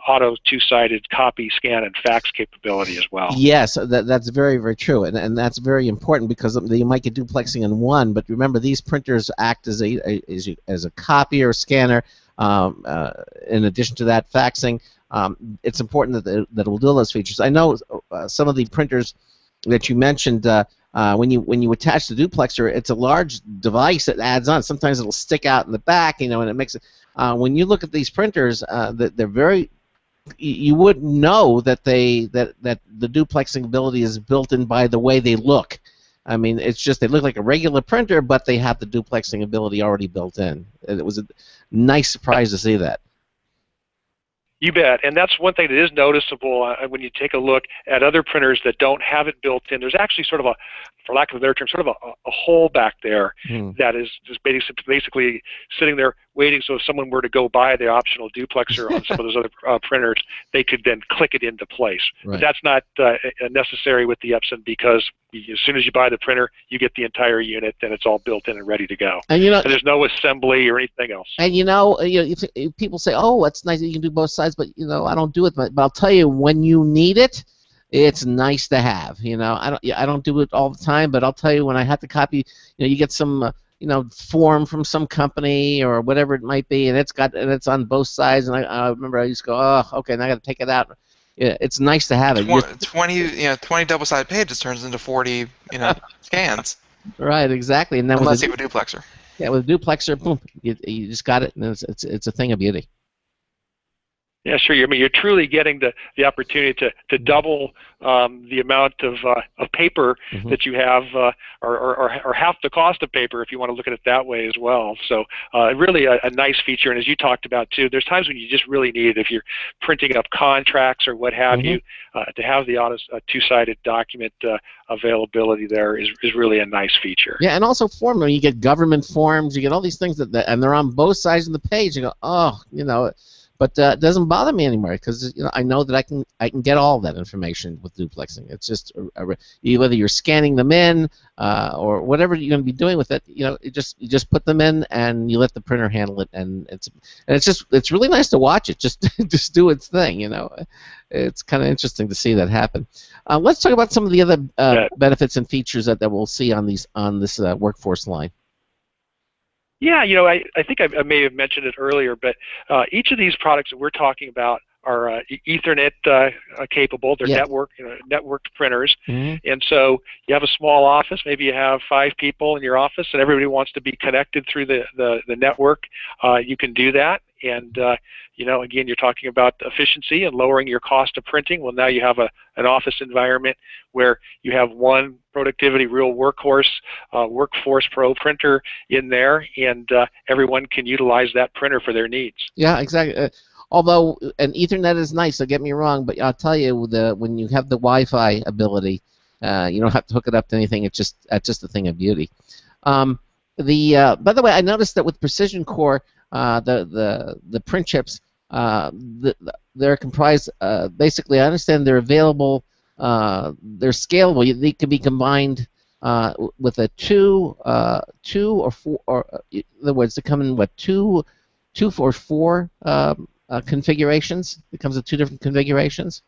auto two-sided copy, scan, and fax capability as well. Yes, that's very, very true, and that's very important because you might get duplexing in one, but remember these printers act as a copier, scanner. In addition to that, faxing. It's important that it will do those features. I know some of the printers that you mentioned, when you attach the duplexer, it's a large device that adds on. Sometimes it'll stick out in the back, and it makes it. When you look at these printers, they're very. You wouldn't know that that the duplexing ability is built in by the way they look. I mean, it's just they look like a regular printer, but they have the duplexing ability already built in. It was a nice surprise to see that. You bet, and that's one thing that is noticeable when you take a look at other printers that don't have it built in. There's actually sort of for lack of a better term, sort of a hole back there that is just basically sitting there waiting. So if someone were to go buy the optional duplexer on some of those other printers, they could then click it into place. Right. But that's not necessary with the Epson because as soon as you buy the printer, you get the entire unit, and it's all built in and ready to go. And there's no assembly or anything else. And people say, "Oh, it's nice that you can do both sides," but I don't do it. But I'll tell you, when you need it, it's nice to have. I don't do it all the time, but I'll tell you when I have to copy. You get some form from some company or whatever it might be, and it's on both sides. And I remember I used to go, "Oh, okay, now I got to take it out." Yeah, it's nice to have it. 20 double-sided pages turns into 40 scans. Right, exactly. And then unless you have a duplexer. Yeah, with a duplexer, boom, you just got it, and it's a thing of beauty. Yeah, sure. I mean, you're truly getting the opportunity to double the amount of paper that you have, or half the cost of paper, if you want to look at it that way as well. So really a nice feature. And as you talked about too, there's times when you just really need it if you're printing up contracts or what have you, to have the two-sided document availability there is really a nice feature. Yeah, and also form. You get government forms, you get all these things and they're on both sides of the page. You go, oh, But it doesn't bother me anymore because I know that I can get all that information with duplexing. It's just whether you're scanning them in or whatever you're going to be doing with it. You just put them in and you let the printer handle it, and it's really nice to watch it just do its thing. It's kind of interesting to see that happen. Let's talk about some of the other benefits and features that we'll see on this Workforce line. Yeah, I think I may have mentioned it earlier, but each of these products that we're talking about are Ethernet capable. They're networked printers, and so you have a small office. Maybe you have 5 people in your office, and everybody wants to be connected through the network. You can do that, and again, you're talking about efficiency and lowering your cost of printing. Well, now you have an office environment where you have one productivity real Workforce Pro printer in there, and everyone can utilize that printer for their needs. Yeah, exactly. Although an Ethernet is nice, don't get me wrong, but I'll tell you, when you have the Wi-Fi ability, you don't have to hook it up to anything. It's just a thing of beauty. By the way, I noticed that with Precision Core, the print chips, they're comprised. Basically, I understand they're available. They're scalable. They can be combined with a two or four. Or in other words, they come in what two or four configurations. It comes with two different configurations.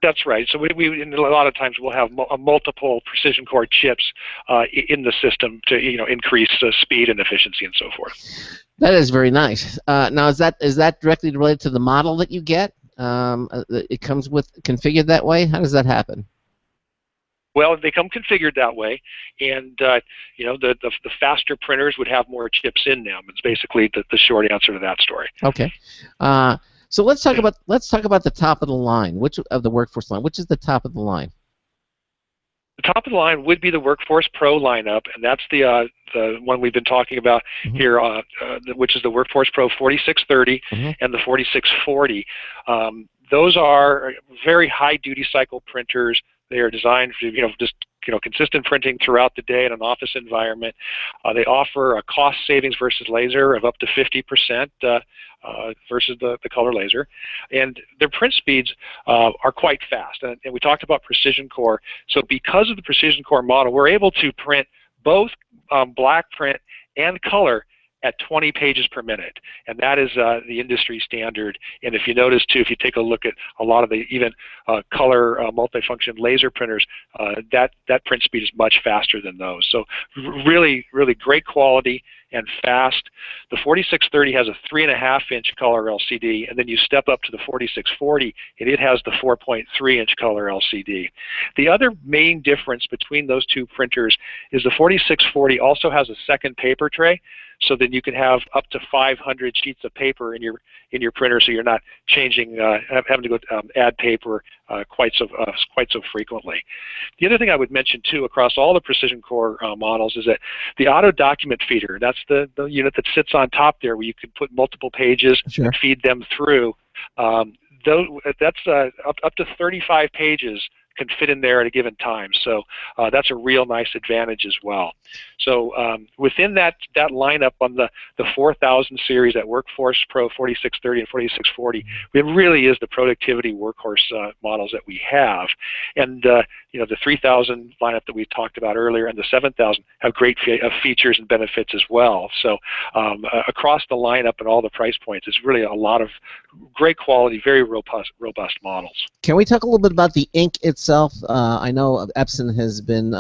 That's right. So we a lot of times we'll have multiple precision core chips in the system to increase speed and efficiency and so forth. That is very nice. Now, is that directly related to the model that you get? It comes with configured that way. How does that happen? Well, they come configured that way, and the faster printers would have more chips in them. It's basically the short answer to that story. Okay. So let's talk about the top of the line. Which of the Workforce line? Which is the top of the line? The top of the line would be the Workforce Pro lineup, and that's the one we've been talking about here, which is the Workforce Pro 4630 and the 4640. Those are very high duty cycle printers. They are designed for consistent printing throughout the day in an office environment. They offer a cost savings versus laser of up to 50% versus the color laser, and their print speeds are quite fast. And we talked about precision core. So because of the precision core model, we're able to print both black print and color at 20 pages per minute, and that is the industry standard. And if you notice too, if you take a look at a lot of the even color multifunction laser printers, that print speed is much faster than those. So really great quality and fast. The 4630 has a 3.5-inch color LCD, and then you step up to the 4640 and it has the 4.3-inch color LCD. The other main difference between those two printers is the 4640 also has a second paper tray, so that you can have up to 500 sheets of paper in your printer, so you're not changing, having to go add paper quite so frequently. The other thing I would mention too, across all the precision core models, is that the auto document feeder. That's the unit that sits on top there, where you can put multiple pages and feed them through. That's up to 35 pages can fit in there at a given time. So that's a real nice advantage as well. So within that lineup on the 4000 series at Workforce Pro 4630 and 4640, it really is the productivity workhorse models that we have. And the 3000 lineup that we talked about earlier and the 7000 have great features and benefits as well. So across the lineup and all the price points, it's really a lot of great quality, very robust models. Can we talk a little bit about the ink itself? I know Epson has been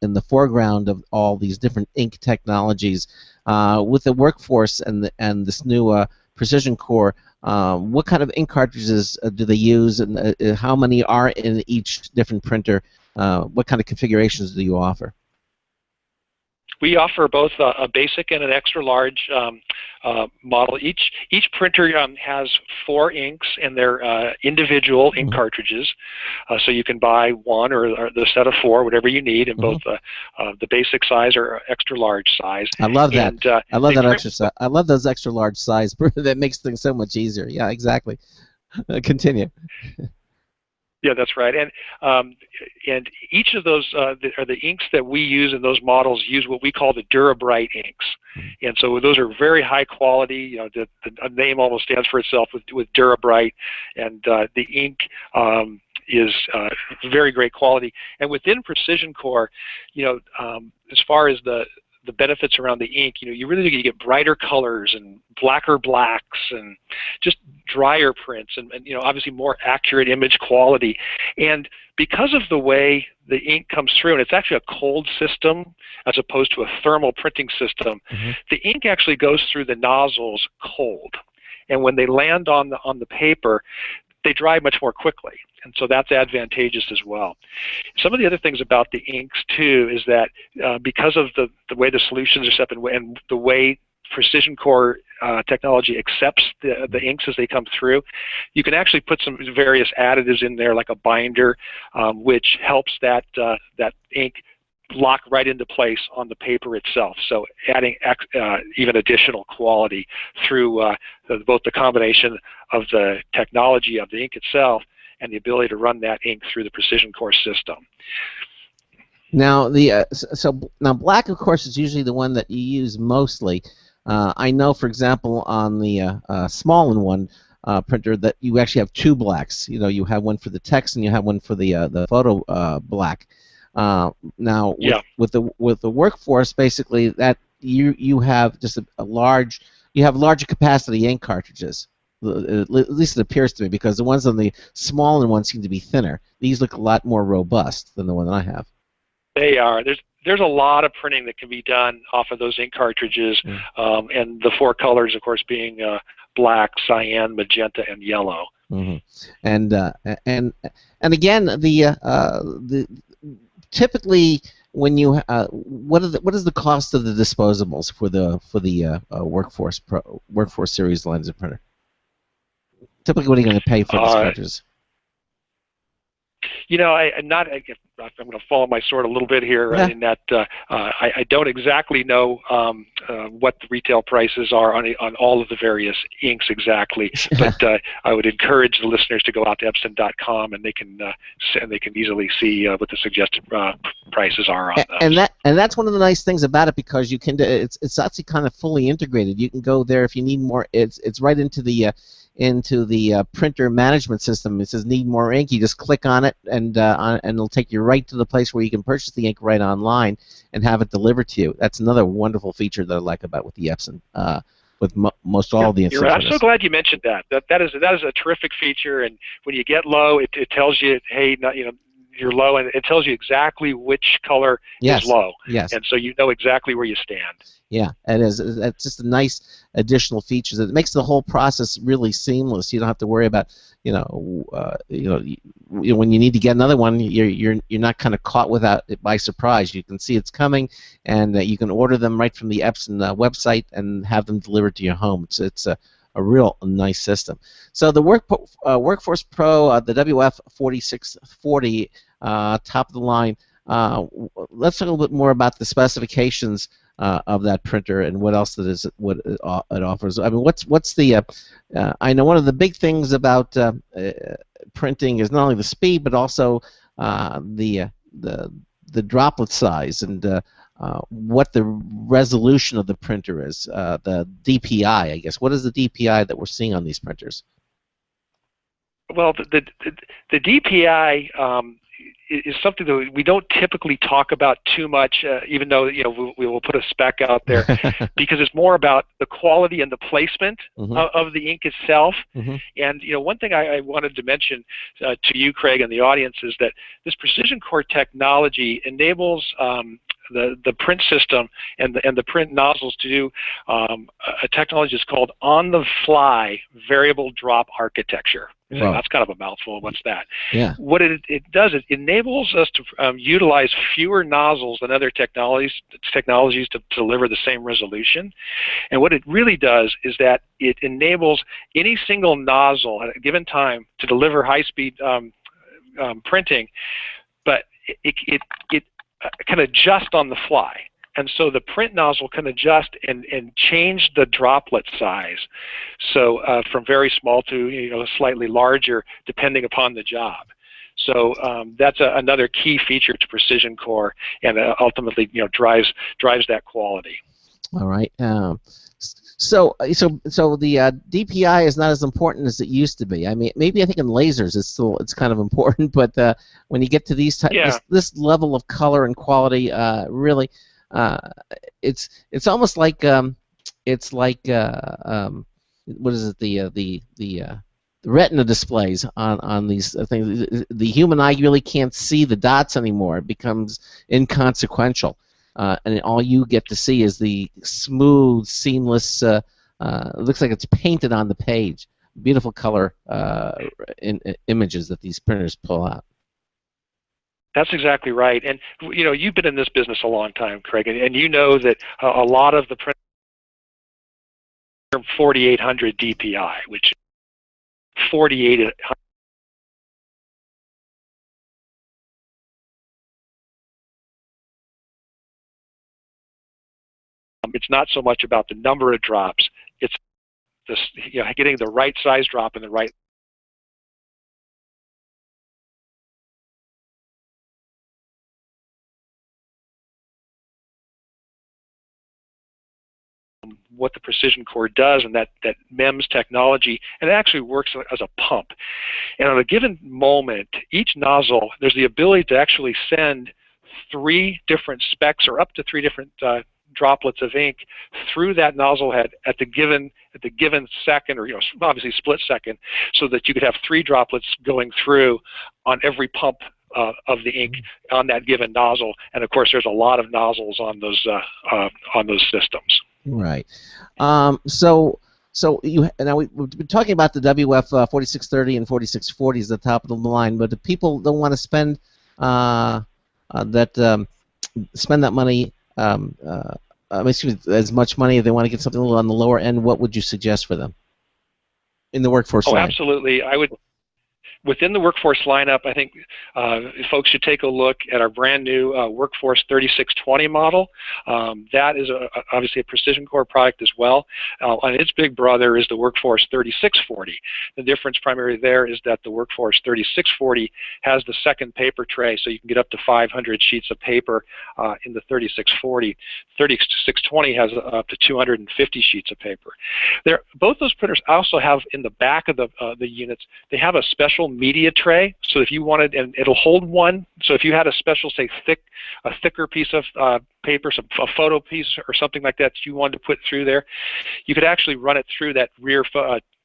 in the foreground of all these different ink technologies. With the Workforce and this new precision core, what kind of ink cartridges do they use, and how many are in each different printer? What kind of configurations do you offer? We offer both a basic and an extra large model. Each printer has 4 inks and they're individual ink cartridges, so you can buy one or the set of 4, whatever you need, in both the basic size or extra large size. I love that. And, I love that extra size. I love those extra large size. That makes things so much easier. Yeah, exactly. Continue. Yeah, that's right. And each of those are the inks that we use in those models use what we call the DuraBrite inks. And so those are very high quality. The name almost stands for itself with DuraBrite, and the ink is very great quality. And within Precision Core, as far as the benefits around the ink, you really get brighter colors and blacker blacks and just drier prints and obviously more accurate image quality. And because of the way the ink comes through, and it's actually a cold system as opposed to a thermal printing system, the ink actually goes through the nozzles cold. And when they land on the paper, they dry much more quickly, and so that's advantageous as well. Some of the other things about the inks too is that because of the way the solutions are set and the way Precision Core technology accepts the inks as they come through, you can actually put some various additives in there, like a binder, which helps that ink lock right into place on the paper itself, so adding even additional quality through both the combination of the technology of the ink itself and the ability to run that ink through the Precision Core system. Now, now black, of course, is usually the one that you use mostly. I know, for example, on the small-in-one printer that you actually have two blacks. You know, you have one for the text and you have one for the photo black. Now, Yeah. with the workforce, basically that you have just a large, you have larger capacity ink cartridges. At least it appears to me, because the ones on the small-in-one seem to be thinner. These look a lot more robust than the one that I have. They are. There's a lot of printing that can be done off of those ink cartridges, and the four colors, of course, being black, cyan, magenta, and yellow. Mm-hmm. And again, the typically when you what is the cost of the disposables for the Workforce Series lines of printer? Typically, what are you going to pay for these cartridges? You know, I'm going to follow my sword a little bit here in that I don't exactly know what the retail prices are on all of the various inks exactly, but I would encourage the listeners to go out to Epson.com and they can easily see what the suggested prices are on those. And that's one of the nice things about it, because you can it's actually kind of fully integrated. You can go there if you need more. It's right into the printer management system. It says need more ink. You just click on it, and it'll take you right to the place where you can purchase the ink right online and have it delivered to you. That's another wonderful feature that I like about with the Epson. With most all the You're right. I'm so glad you mentioned that. That is a terrific feature. And when you get low, it tells you, hey, you're low, and it tells you exactly which color is low. Yes. And so you know exactly where you stand. Yeah, it is. It's just a nice additional feature. It makes the whole process really seamless. You don't have to worry about, when you need to get another one, you're not kind of caught without it by surprise. You can see it's coming, and you can order them right from the Epson website and have them delivered to your home. It's a real nice system. So the Workforce Pro, the WF4640, top of the line. Let's talk a little bit more about the specifications of that printer and what else what it offers. I mean, what's the? I know one of the big things about printing is not only the speed, but also the droplet size and what the resolution of the printer is. The DPI, I guess. What is the DPI that we're seeing on these printers? Well, the DPI is something that we don't typically talk about too much, even though we will put a spec out there, because it's more about the quality and the placement of the ink itself. And one thing I wanted to mention to you, Craig, and the audience is that this precision core technology enables the print system and the print nozzles to do a technology that's called on-the-fly variable drop architecture. Wow. That's kind of a mouthful. What's that? Yeah. What it does is enables us to utilize fewer nozzles than other technologies to deliver the same resolution. And what it really does is that it enables any single nozzle at a given time to deliver high-speed printing, but it can adjust on the fly. And so the print nozzle can adjust and change the droplet size, so from very small to slightly larger, depending upon the job. So that's another key feature to Precision Core, and ultimately drives that quality. All right. So the DPI is not as important as it used to be. I mean, maybe I think in lasers it's kind of important, but when you get to these this level of color and quality, really, it's almost like what is it, the retina displays on these things. The human eye really can't see the dots anymore. It becomes inconsequential. And all you get to see is the smooth, seamless, it looks like it's painted on the page. Beautiful color images that these printers pull out. That's exactly right. And you've been in this business a long time, Craig, and you know that a lot of the print 4800 DPI, which 4800. It's not so much about the number of drops; it's this, getting the right size drop in the right. what the Precision Core does and that MEMS technology, and it actually works as a pump. And on a given moment, each nozzle, there's the ability to actually send 3 different specks or up to 3 different droplets of ink through that nozzle head at the given second, or obviously split second, so that you could have 3 droplets going through on every pump of the ink on that given nozzle. And of course, there's a lot of nozzles on those systems. Right. So now we've been talking about the WF 4630 and 4640 is the top of the line, but if people don't want to spend that money, excuse me, as much money, if they want to get something a little on the lower end, what would you suggest for them in the workforce line? Absolutely. I would. Within the Workforce lineup, I think folks should take a look at our brand new Workforce 3620 model. That is obviously a Precision Core product as well. And its big brother is the Workforce 3640. The difference primarily there is that the Workforce 3640 has the second paper tray, so you can get up to 500 sheets of paper in the 3640. 3620 has up to 250 sheets of paper. Both those printers also have in the back of the units, they have a special media tray, so if you wanted, and it'll hold one, so if you had a special, say, a thicker piece of paper, a photo piece or something like that you wanted to put through there, you could actually run it through that rear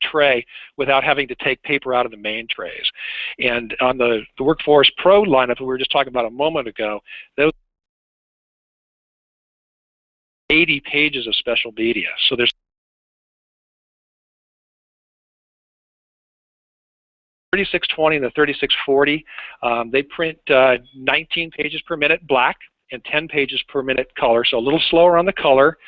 tray without having to take paper out of the main trays. And on the Workforce Pro lineup that we were just talking about a moment ago, those 80 pages of special media. So there's 3620 and the 3640, they print 19 pages per minute black and 10 pages per minute color, so a little slower on the color,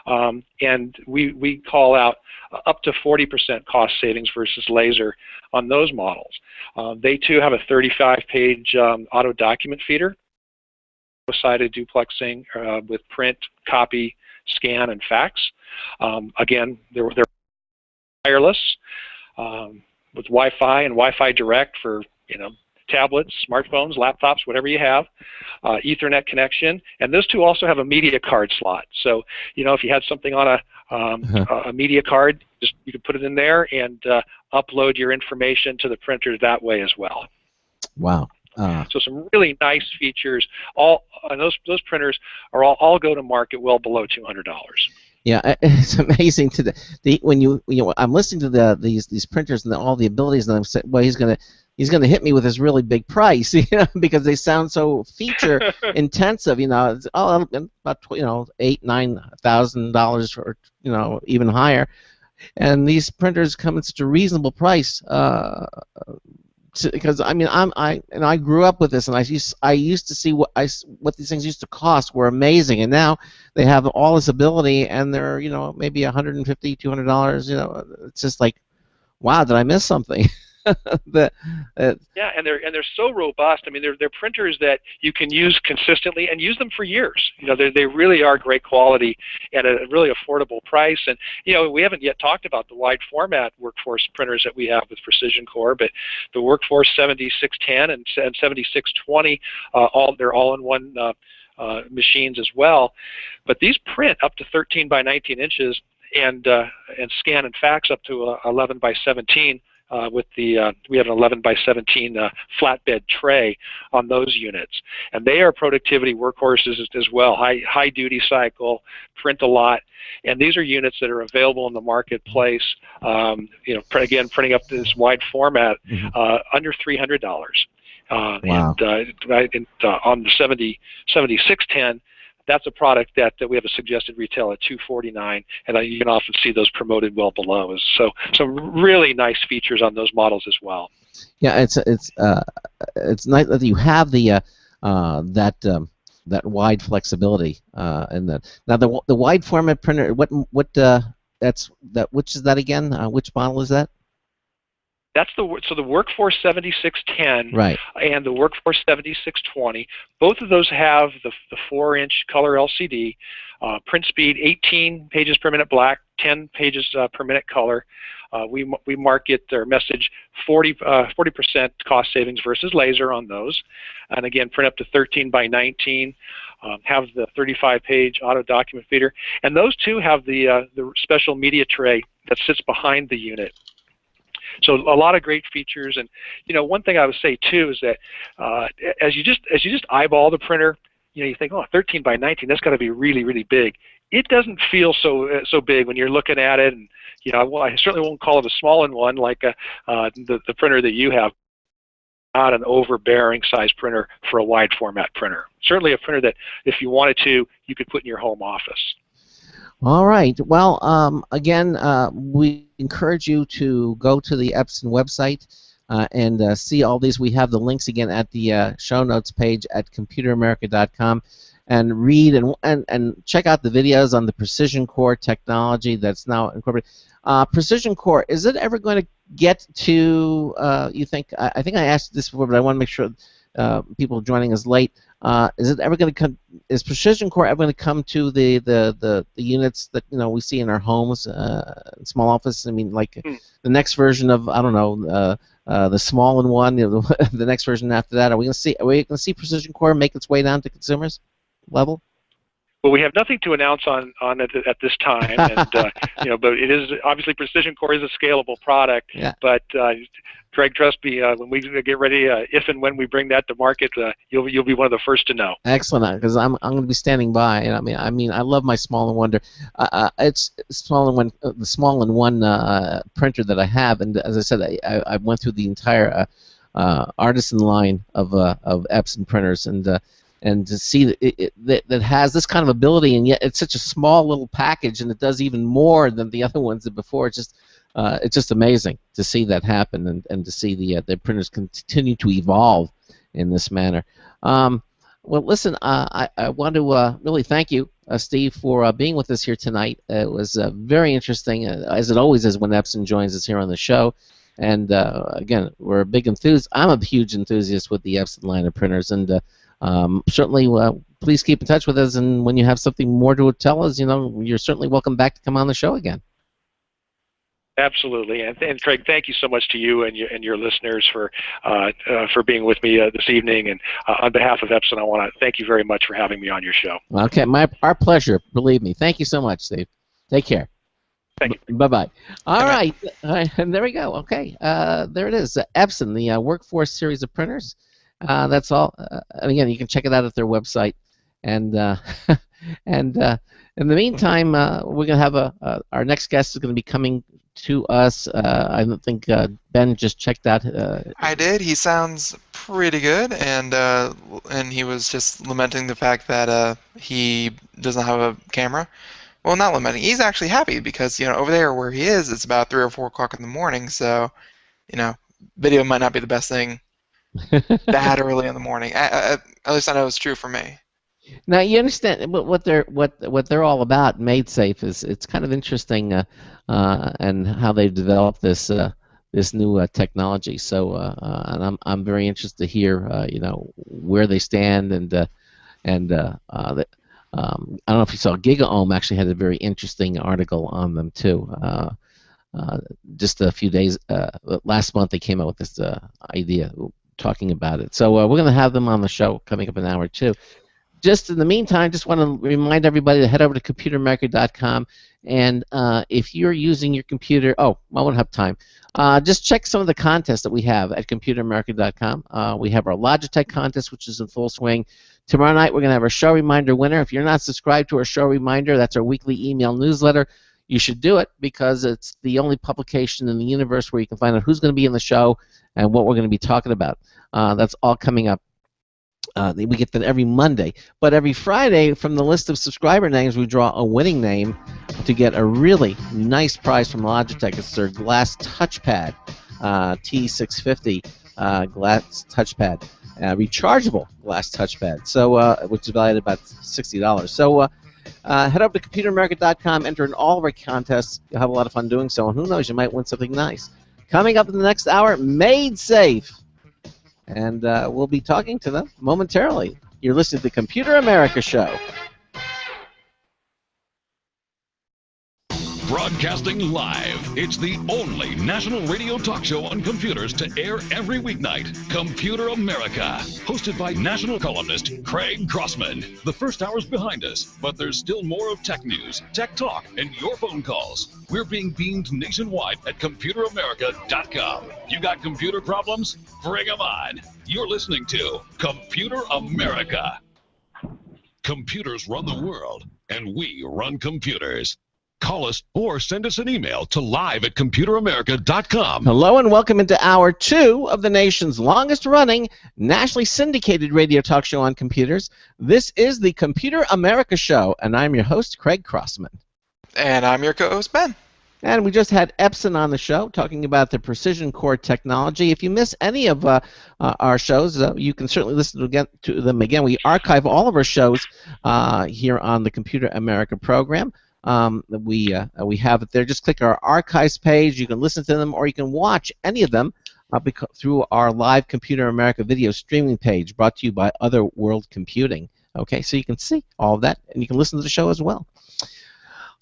and we call out up to 40% cost savings versus laser on those models. They too have a 35-page auto document feeder, sided duplexing with print, copy, scan, and fax. Again, they're wireless. With Wi-Fi and Wi-Fi Direct for tablets, smartphones, laptops, whatever you have, Ethernet connection, and those two also have a media card slot. So if you had something on a media card, you could put it in there and upload your information to the printer that way as well. Wow. So some really nice features. And those printers are all go to market well below $200. Yeah, it's amazing when I'm listening to these printers and all the abilities, and I'm saying, well, he's gonna hit me with this really big price, because they sound so feature intensive. It's all about $8,000-9,000 or even higher, and these printers come at such a reasonable price. Because I grew up with this, and I used to see what these things used to cost were amazing, and now they have all this ability, and they're maybe $150-200. It's just like, wow, did I miss something? Yeah, and they're so robust. I mean, they're printers that you can use consistently and use them for years. They really are great quality at a really affordable price. And we haven't yet talked about the wide format Workforce printers that we have with Precision Core, but the Workforce 7610 and 7620, they're all-in-one machines as well. But these print up to 13 by 19 inches and scan and fax up to 11 by 17. We have an 11 by 17 flatbed tray on those units, and they are productivity workhorses as well. High duty cycle, print a lot, and these are units that are available in the marketplace. Again, printing up this wide format under $300. Wow. And on the 7610. That's a product that we have a suggested retail at $249, and you can often see those promoted well below. So some really nice features on those models as well. Yeah, it's nice that you have the that wide flexibility and now the wide format printer. Which is that again? Which model is that? That's the Workforce 7610 right. And the Workforce 7620. Both of those have the 4-inch color LCD, print speed 18 pages per minute black, 10 pages per minute color. We market their message 40% cost savings versus laser on those, and again print up to 13 by 19. have the 35-page auto document feeder, and those two have the special media tray that sits behind the unit. So a lot of great features. And one thing I would say too is that as you just eyeball the printer, you think, oh, 13 by 19, that's got to be really, really big. It doesn't feel so big when you're looking at it, and I certainly won't call it a small one like the printer that you have. Not an overbearing size printer for a wide format printer. Certainly a printer that, if you wanted to, you could put in your home office. All right. Well, again, we encourage you to go to the Epson website and see all these. We have the links again at the show notes page at computeramerica.com, and read and check out the videos on the Precision Core technology that's now incorporated. Precision Core, is it ever going to get to, you think, I think I asked this before, but I want to make sure people joining us late, is it ever going to come, is Precision Core ever going to come to the units that we see in our homes, small office? I mean, like the next version of, I don't know, the small-in-one, the next version after that, are we going to see Precision Core make its way down to consumers level? Well, we have nothing to announce on it at this time, and but it is obviously Precision Core is a scalable product. Yeah. But Craig, trust me, when we get ready, if and when we bring that to market, you'll be one of the first to know. Excellent, because I'm going to be standing by, and I mean I love my Small & Wonder. It's the Small-in-One printer that I have, and as I said, I went through the entire artisan line of Epson printers, and to see that has this kind of ability, and yet it's such a small little package, and it does even more than the other ones that before. It's just amazing to see that happen, and to see the printers continue to evolve in this manner. Well, listen, I want to really thank you, Steve, for being with us here tonight. It was very interesting, as it always is when Epson joins us here on the show. And again, we're a big enthusiast. I'm a huge enthusiast with the Epson line of printers, and certainly, please keep in touch with us, and when you have something more to tell us, you're certainly welcome back to come on the show again. Absolutely, and Craig, thank you so much to you and your listeners for being with me this evening. And on behalf of Epson, I want to thank you very much for having me on your show. Okay, our pleasure. Believe me. Thank you so much, Steve. Take care. Thank you. Bye-bye. All right, and there we go. Okay, there it is. Epson, the Workforce series of printers. That's all. And again, you can check it out at their website. And and in the meantime, we're going to have our next guest is going to be coming to us. I don't think Ben just checked that. I did. He sounds pretty good, and he was just lamenting the fact that he doesn't have a camera. Well, not lamenting. He's actually happy because over there where he is, it's about 3 or 4 o'clock in the morning. So, video might not be the best thing that early in the morning. At least I know it's true for me. Now you understand what they're all about. MaidSafe it's kind of interesting, and how they've developed this new technology. So and I'm very interested to hear where they stand, and I don't know if you saw GigaOM actually had a very interesting article on them too. Just a few days last month they came out with this idea talking about it. So we're going to have them on the show coming up in an hour or two. Just in the meantime, just want to remind everybody to head over to computeramerica.com, and if you're using your computer, I won't have time. Just check some of the contests that we have at computeramerica.com. We have our Logitech contest, which is in full swing. Tomorrow night, we're going to have our show reminder winner. If you're not subscribed to our show reminder, that's our weekly email newsletter. You should do it because it's the only publication in the universe where you can find out who's going to be in the show and what we're going to be talking about. That's all coming up. We get that every Monday. But every Friday, from the list of subscriber names, we draw a winning name to get a really nice prize from Logitech. It's their glass touchpad, T650 glass touchpad, rechargeable glass touchpad, so which is valued at about $60. So head over to computeramerica.com, enter in all of our contests. You'll have a lot of fun doing so, and who knows, you might win something nice. Coming up in the next hour, MaidSafe. And we'll be talking to them momentarily. You're listening to the Computer America Show. Broadcasting live. It's the only national radio talk show on computers to air every weeknight. Computer America. Hosted by national columnist Craig Crossman. The first hour's behind us, but there's still more of tech news, tech talk, and your phone calls. We're being beamed nationwide at ComputerAmerica.com. You got computer problems? Bring them on. You're listening to Computer America. Computers run the world, and we run computers. Call us or send us an email to live@computeramerica.com. Hello and welcome into Hour 2 of the nation's longest-running, nationally syndicated radio talk show on computers. This is the Computer America Show, and I'm your host, Craig Crossman. And I'm your co-host, Ben. And we just had Epson on the show talking about the precision core technology. If you miss any of our shows, you can certainly listen to them again. We archive all of our shows here on the Computer America program. We have it there. Just click our archives page. You can listen to them, or you can watch any of them through our live Computer America video streaming page, brought to you by Other World Computing. Okay, so you can see all of that, and you can listen to the show as well.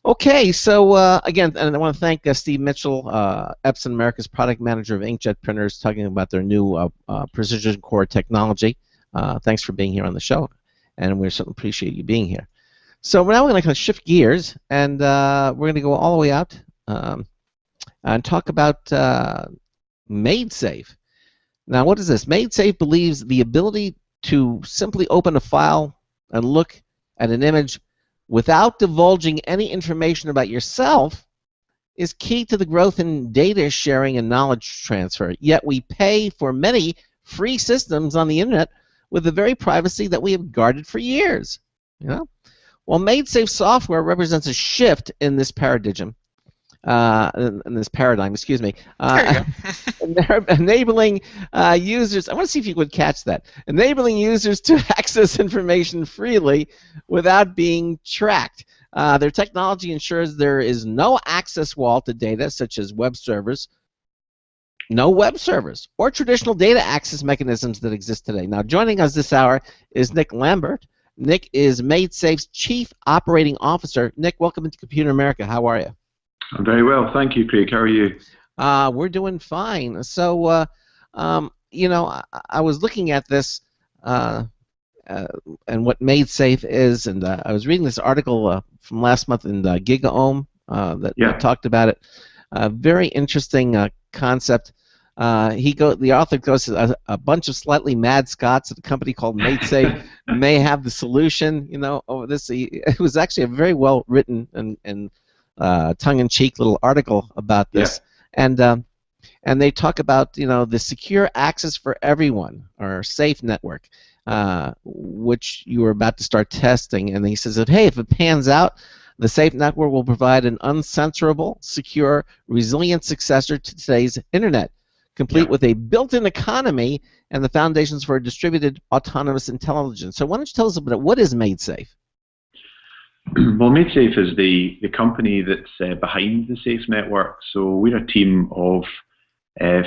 Okay, so again, and I want to thank Steve Mitchell, Epson America's product manager of inkjet printers, talking about their new precision core technology. Thanks for being here on the show, and we certainly appreciate you being here. So now we're going to kind of shift gears, and we're going to go all the way out and talk about MaidSafe. Now, what is this? MaidSafe believes the ability to simply open a file and look at an image without divulging any information about yourself is key to the growth in data sharing and knowledge transfer. Yet we pay for many free systems on the internet with the very privacy that we have guarded for years. You know? Well, MaidSafe software represents a shift in this paradigm. Excuse me. Enabling users. I want to see if you could catch that. Enabling users to access information freely without being tracked. Their technology ensures there is no access wall to data, such as web servers, no web servers, or traditional data access mechanisms that exist today. Now, joining us this hour is Nick Lambert. Nick is MaidSafe's Chief Operating Officer. Nick, welcome into Computer America. How are you? I'm very well, thank you, Craig. How are you? We're doing fine. So, you know, I was looking at this and what MaidSafe is, and I was reading this article from last month in GigaOM that talked about it. Very interesting concept. The author goes a bunch of slightly mad Scots at a company called MaidSafe may have the solution. You know, over this. It was actually a very well written and tongue-in-cheek little article about this, and they talk about the secure access for everyone, or safe network, which you were about to start testing. And he says that, hey, if it pans out, the safe network will provide an uncensorable, secure, resilient successor to today's internet, complete with a built-in economy and the foundations for a distributed autonomous intelligence. So why don't you tell us about what is MaidSafe? Well, MaidSafe is the company that's behind the Safe network. So we're a team of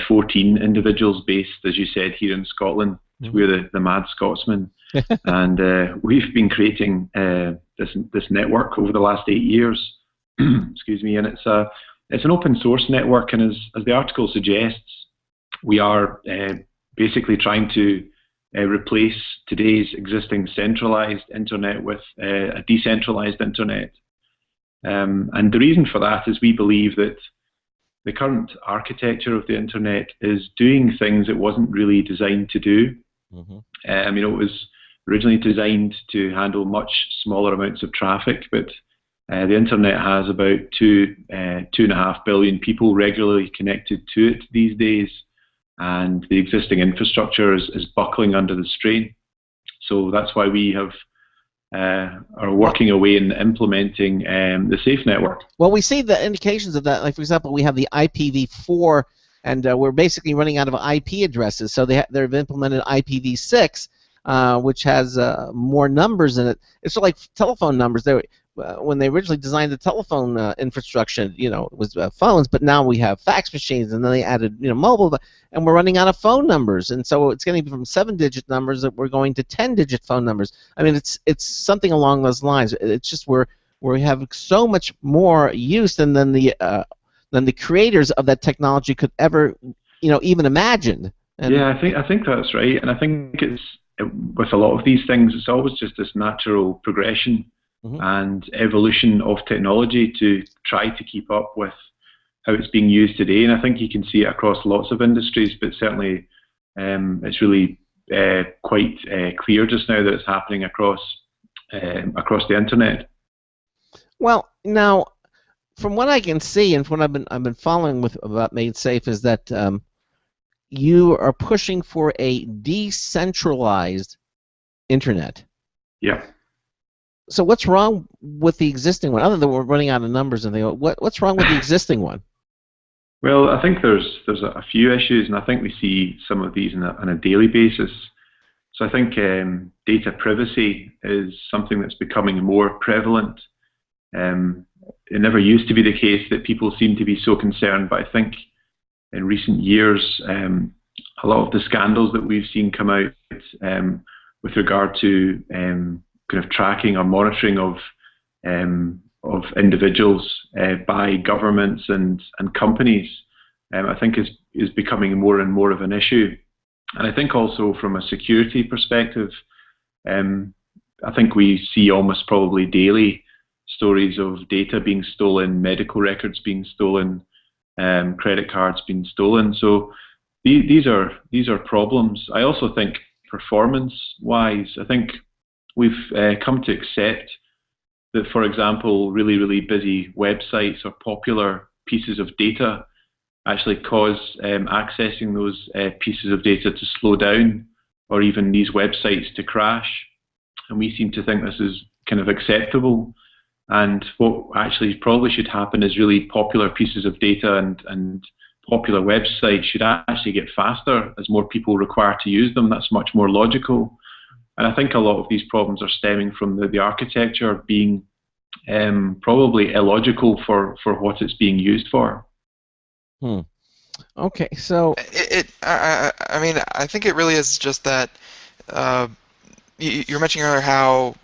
14 individuals based, as you said, here in Scotland. Mm-hmm. We're the Mad Scotsmen. And we've been creating this network over the last 8 years. Excuse me. And it's an open source network, and as the article suggests, we are basically trying to replace today's existing centralized internet with a decentralized internet. And the reason for that is we believe that the current architecture of the internet is doing things it wasn't really designed to do. Mm-hmm. It was originally designed to handle much smaller amounts of traffic, but the internet has about 2.5 billion people regularly connected to it these days. And the existing infrastructure is buckling under the strain. So that's why we are working away in implementing the Safe network. Well, we see the indications of that. Like, for example, we have the IPv4, and we're basically running out of IP addresses. So they've implemented IPv6, which has more numbers in it. It's sort of like telephone numbers. When they originally designed the telephone infrastructure, it was phones, but now we have fax machines, and then they added, mobile, and we're running out of phone numbers, and so it's going to be from 7-digit numbers that we're going to 10-digit phone numbers. I mean, it's something along those lines. It's just we're where we have so much more use than the creators of that technology could ever, even imagine. And yeah, I think that's right, and I think it's with a lot of these things, it's always just this natural progression and evolution of technology to try to keep up with how it's being used today. And I think you can see it across lots of industries, but certainly it's really quite clear just now that it's happening across the internet. Well, now, from what I can see and from what I've been following about MaidSafe is that you are pushing for a decentralized internet. Yeah. So what's wrong with the existing one? Other than we're running out of numbers and things, what's wrong with the existing one? Well, I think there's a few issues, and I think we see some of these on a daily basis. So I think data privacy is something that's becoming more prevalent. It never used to be the case that people seem to be so concerned, but I think in recent years, a lot of the scandals that we've seen come out with regard to kind of tracking or monitoring of individuals by governments and companies, I think is becoming more and more of an issue. And I think also from a security perspective, I think we see almost probably daily stories of data being stolen, medical records being stolen, credit cards being stolen. So these are problems. I also think performance-wise, I think we've come to accept that, for example, really, really busy websites or popular pieces of data actually cause accessing those pieces of data to slow down, or even these websites to crash. And we seem to think this is kind of acceptable. And what actually probably should happen is really popular pieces of data and popular websites should actually get faster as more people require to use them. That's much more logical. And I think a lot of these problems are stemming from the architecture being probably illogical for what it's being used for. Okay, so I mean, I think it really is just that you were mentioning earlier how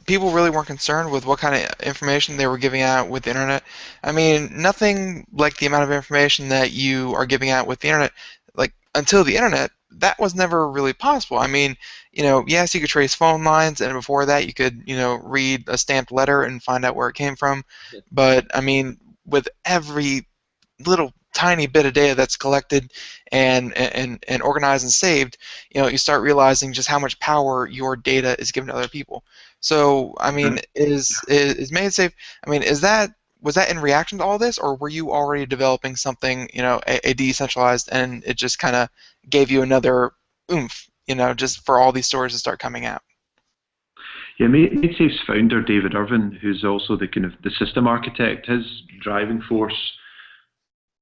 people really weren't concerned with what kind of information they were giving out with the internet. I mean, nothing like the amount of information that you are giving out with the internet, like until the internet, that was never really possible. I mean, yes, you could trace phone lines, and before that you could, read a stamped letter and find out where it came from. But I mean, with every little tiny bit of data that's collected and organized and saved, you start realizing just how much power your data is given to other people. So, I mean, is MaidSafe? I mean, was that in reaction to all this, or were you already developing something, a decentralized, and it just kind of gave you another oomph, just for all these stories to start coming out? Yeah, MaidSafe's founder, David Irvin, who's also the system architect, his driving force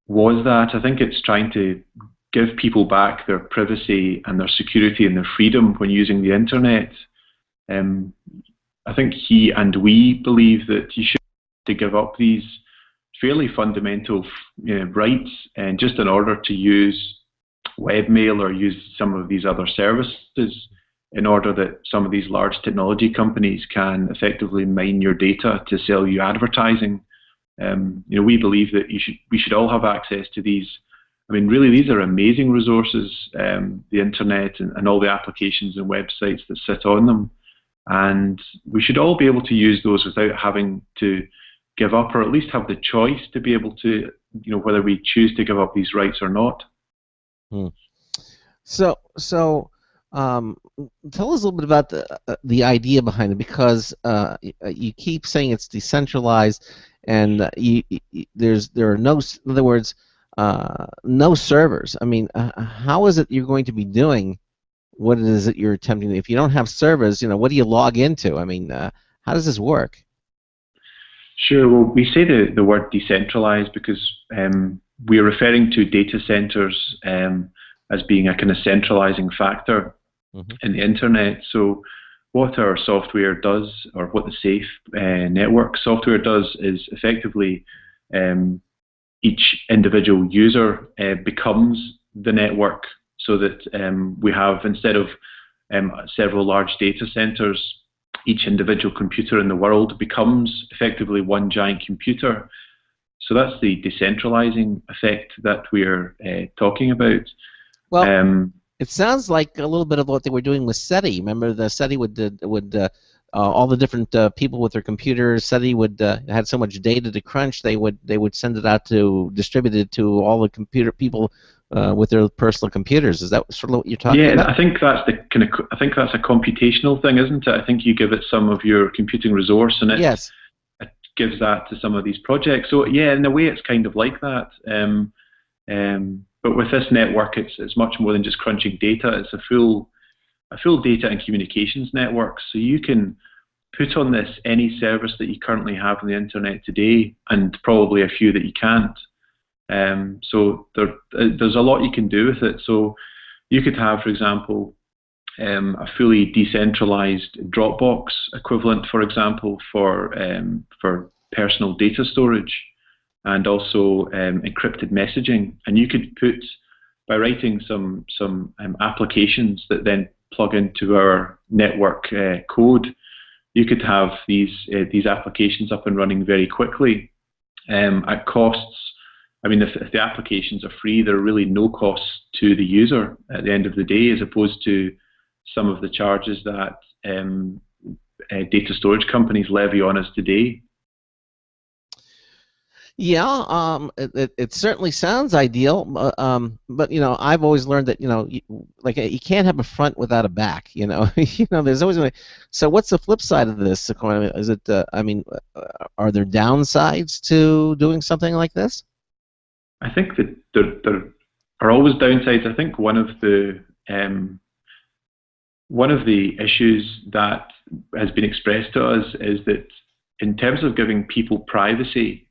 was that I think it's trying to give people back their privacy and their security and their freedom when using the internet. I think he and we believe that you should have to give up these fairly fundamental rights, and just in order to use webmail or use some of these other services, in order that some of these large technology companies can effectively mine your data to sell you advertising. We believe that we should all have access to these. I mean, really, these are amazing resources, the internet and all the applications and websites that sit on them. And we should all be able to use those without having to give up, or at least have the choice to be able to, whether we choose to give up these rights or not. So tell us a little bit about the idea behind it, because you keep saying it's decentralized, and there are no, in other words, no servers. I mean, how is it you're going to be doing what it is that you're attempting? If you don't have servers, what do you log into? I mean, how does this work? Sure. Well, we say the word decentralized because we're referring to data centers as being a kind of centralizing factor in the internet. So what our software does, or what the Safe network software does, is effectively each individual user becomes the network, so that we have, instead of several large data centers, each individual computer in the world becomes effectively one giant computer. So that's the decentralizing effect that we're talking about. Well, it sounds like a little bit of what they were doing with SETI. Remember, the SETI all the different people with their computers. SETI had so much data to crunch. They would send it out to distribute it to all the computer people with their personal computers. Is that sort of what you're talking about? Yeah, I think that's I think that's a computational thing, isn't it? I think you give it some of your computing resource, and yes, it gives that to some of these projects. So yeah, in a way, it's kind of like that. But with this network, it's much more than just crunching data. It's a full data and communications network. So you can put on this any service that you currently have on the internet today, and probably a few that you can't. So there's a lot you can do with it. So you could have, for example, a fully decentralized Dropbox equivalent, for example, for personal data storage, and also encrypted messaging. And you could put, by writing some applications that then plug into our network code, you could have these applications up and running very quickly at costs. I mean, if the applications are free, there are really no costs to the user at the end of the day, as opposed to some of the charges that data storage companies levy on us today. Yeah, it certainly sounds ideal, but I've always learned that you can't have a front without a back. There's always so what's the flip side of this? Is it? Are there downsides to doing something like this? I think that there are always downsides. I think one of the issues that has been expressed to us is that in terms of giving people privacy,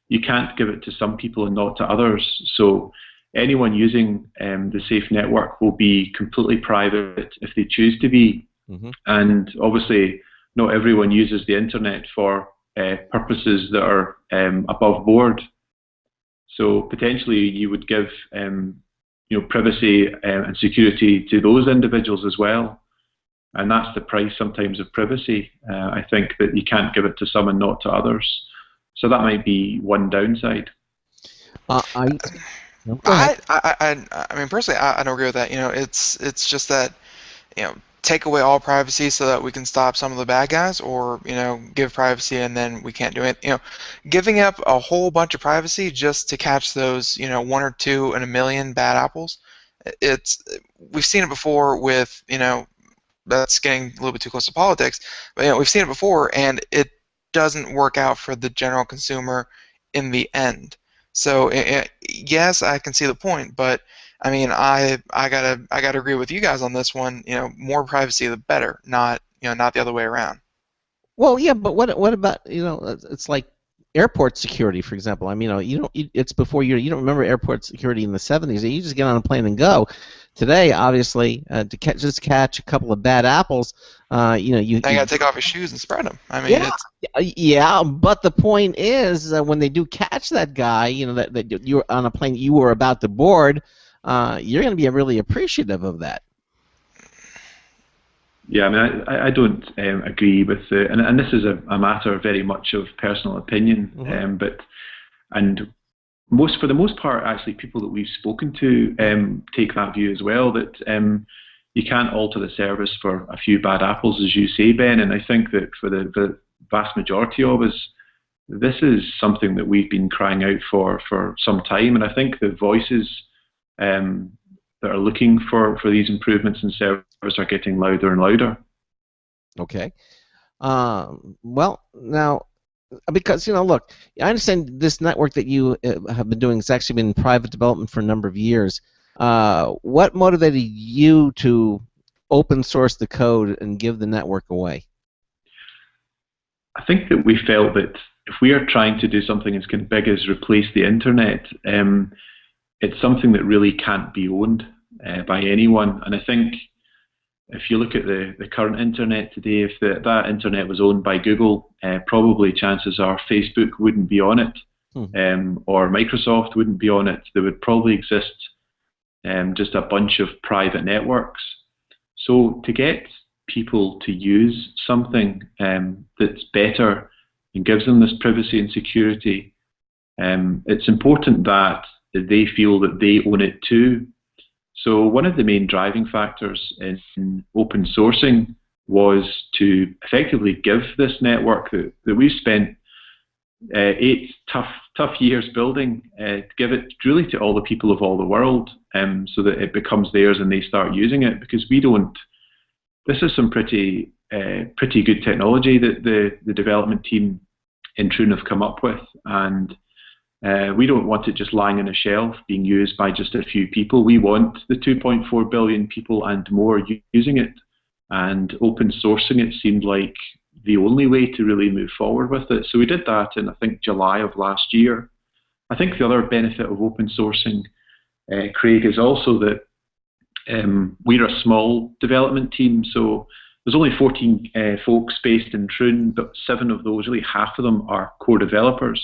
you can't give it to some people and not to others. So anyone using the Safe network will be completely private if they choose to be. Mm-hmm. And obviously, not everyone uses the internet for purposes that are above board. So potentially, you would give privacy and security to those individuals as well. And that's the price sometimes of privacy. I think that you can't give it to some and not to others. So that might be one downside. I mean, personally, I don't agree with that. It's just that, take away all privacy so that we can stop some of the bad guys, or give privacy and then we can't do it. Giving up a whole bunch of privacy just to catch those one or two in a million bad apples. We've seen it before with that's getting a little bit too close to politics, but we've seen it before and it doesn't work out for the general consumer in the end. So yes, I can see the point, but I mean, I gotta agree with you guys on this one. More privacy the better, not not the other way around. Well, yeah, but what about it's like airport security, for example. I mean, it's before you don't remember airport security in the 70s. You just get on a plane and go. Today, obviously, to just catch a couple of bad apples, you gotta take off your shoes and spread them. I mean, yeah, but the point is, when they do catch that guy, that you're on a plane you were about to board, you're going to be really appreciative of that. Yeah, I mean, I don't agree with and this is a matter very much of personal opinion, mm-hmm. For the most part, actually, people that we've spoken to take that view as well, that you can't alter the service for a few bad apples, as you say, Ben. And I think that for the vast majority of us, this is something that we've been crying out for some time. And I think the voices that are looking for these improvements in service are getting louder and louder. Okay. Well, now, because, look, I understand this network that you have been doing has actually been in private development for a number of years. What motivated you to open source the code and give the network away? I think that we felt that if we are trying to do something as kind of big as replace the internet, it's something that really can't be owned by anyone. And I think if you look at the current internet today, if that internet was owned by Google, probably chances are Facebook wouldn't be on it, or Microsoft wouldn't be on it. There would probably exist just a bunch of private networks. So to get people to use something that's better and gives them this privacy and security, it's important that they feel that they own it too. So one of the main driving factors in open sourcing was to effectively give this network that we've spent 8 tough years building, to give it really to all the people of all the world, so that it becomes theirs and they start using it. Because we don't. This is some pretty good technology that the development team in Troon have come up with, and we don't want it just lying on a shelf being used by just a few people. We want the 2.4 billion people and more using it, and open sourcing it seemed like the only way to really move forward with it. So we did that in, I think, July of last year. I think the other benefit of open sourcing, Craig, is also that we're a small development team, so there's only 14 folks based in Troon, but 7 of those, really half of them, are core developers.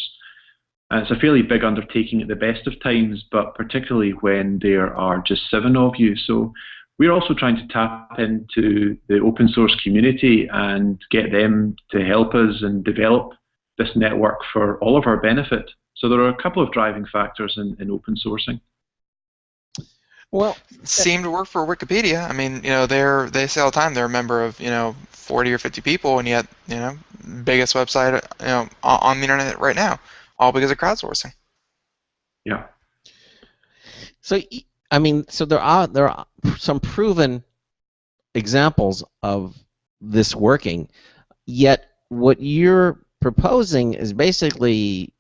And it's a fairly big undertaking at the best of times, but particularly when there are just 7 of you. So we're also trying to tap into the open source community and get them to help us and develop this network for all of our benefit. So there are a couple of driving factors in open sourcing. Well, seem to work for Wikipedia. I mean, they say all the time they're a member of 40 or 50 people, and yet biggest website on the internet right now, all because of crowdsourcing. Yeah. So I mean, so there are some proven examples of this working, yet what you're proposing is basically,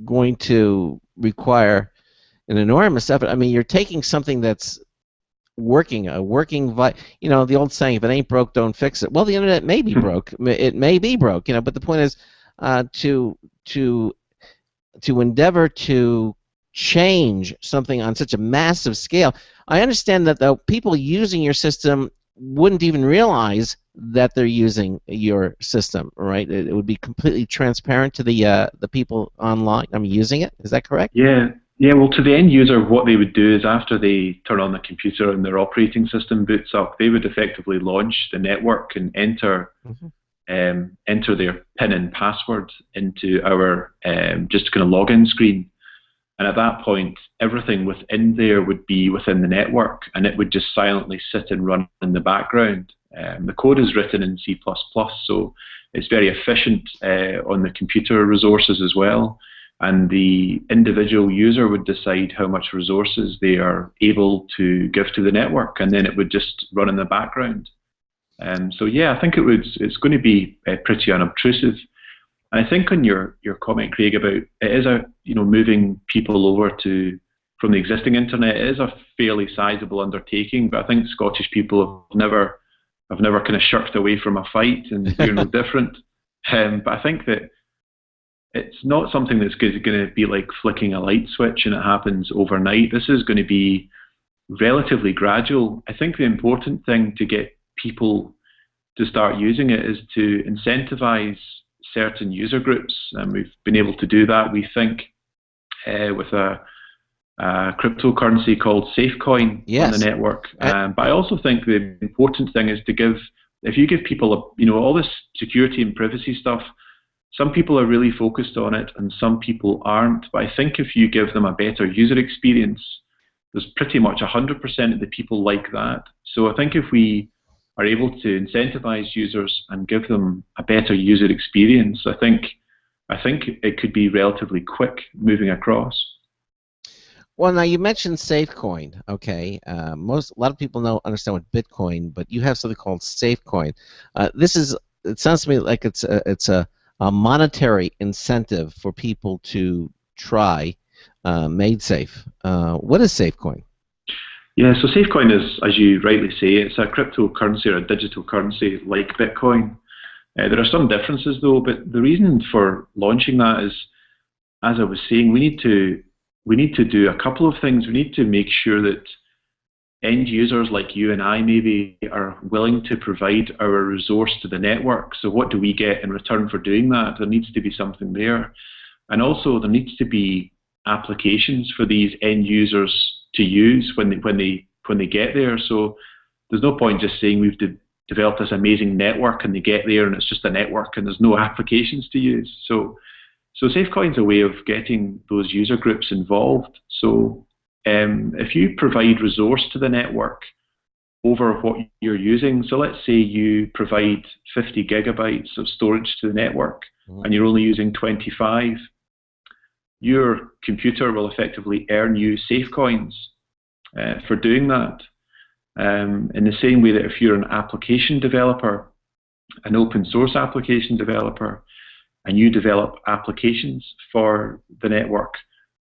going to require an enormous effort. I mean, you're taking something that's working, the old saying, if it ain't broke, don't fix it. Well, the internet may be broke. It may be broke, but the point is to endeavor to change something on such a massive scale. I understand that the people using your system wouldn't even realize that they're using your system, right? It would be completely transparent to the people online. Using it. Is that correct? Yeah. Well, to the end user, what they would do is after they turn on the computer and their operating system boots up, they would effectively launch the network and enter their PIN and password into our just kind of login screen. And at that point, everything within there would be within the network, and it would just silently sit and run in the background. The code is written in C++, so it's very efficient on the computer resources as well. And the individual user would decide how much resources they are able to give to the network, and then it would just run in the background. So yeah, I think it's going to be pretty unobtrusive. And I think on your comment, Craig, about it is moving people over from the existing internet, it is a fairly sizable undertaking. But I think Scottish people have never kind of shirked away from a fight, and we're no different. But I think that it's not something that's going to be like flicking a light switch and it happens overnight. This is going to be relatively gradual. I think the important thing to get people to start using it is to incentivize certain user groups, and we've been able to do that, we think, with a cryptocurrency called SafeCoin on the network. But I also think the important thing is if you give people all this security and privacy stuff, some people are really focused on it and some people aren't. But I think if you give them a better user experience, there's pretty much 100% of the people like that. So I think if we are able to incentivize users and give them a better user experience, I think it could be relatively quick moving across. Well, now you mentioned SafeCoin. Okay, a lot of people understand what Bitcoin, but you have something called SafeCoin. It sounds to me like it's a monetary incentive for people to try MaidSafe. What is SafeCoin? Yeah, so SafeCoin is, as you rightly say, it's a cryptocurrency or a digital currency like Bitcoin. There are some differences though, but the reason for launching that is, as I was saying, we need to do a couple of things. We need to make sure that end users like you and I maybe are willing to provide our resource to the network. So what do we get in return for doing that? There needs to be something there. And also there needs to be applications for these end users to use when they get there. So there's no point just saying we've developed this amazing network, and they get there and it's just a network and there's no applications to use. So SafeCoin's a way of getting those user groups involved. So if you provide resource to the network over what you're using, so let's say you provide 50 gigabytes of storage to the network and you're only using 25, your computer will effectively earn you SafeCoins for doing that. In the same way that if you're an application developer, an open source application developer, and you develop applications for the network,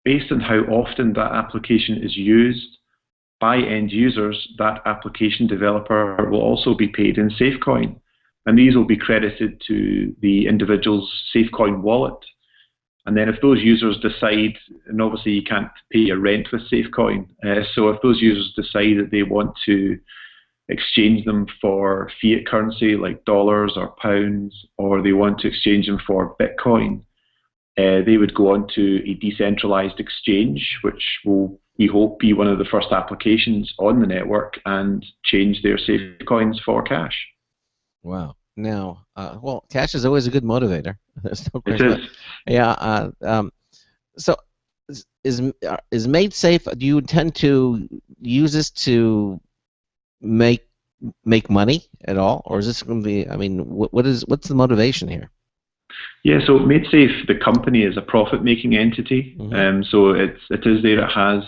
based on how often that application is used by end users, that application developer will also be paid in SafeCoin. And these will be credited to the individual's SafeCoin wallet. And then if those users decide, and obviously you can't pay your rent with SafeCoin, so if those users decide that they want to exchange them for fiat currency like dollars or pounds, or they want to exchange them for Bitcoin, they would go on to a decentralized exchange, which will, we hope, be one of the first applications on the network, and change their SafeCoins for cash. Wow. Now, well, cash is always a good motivator. There's no It question. is. Yeah. So, is MaidSafe? Do you intend to use this to make money at all, or is this going to be? I mean, what's the motivation here? Yeah, so MaidSafe, the company, is a profit-making entity. So it is there. It has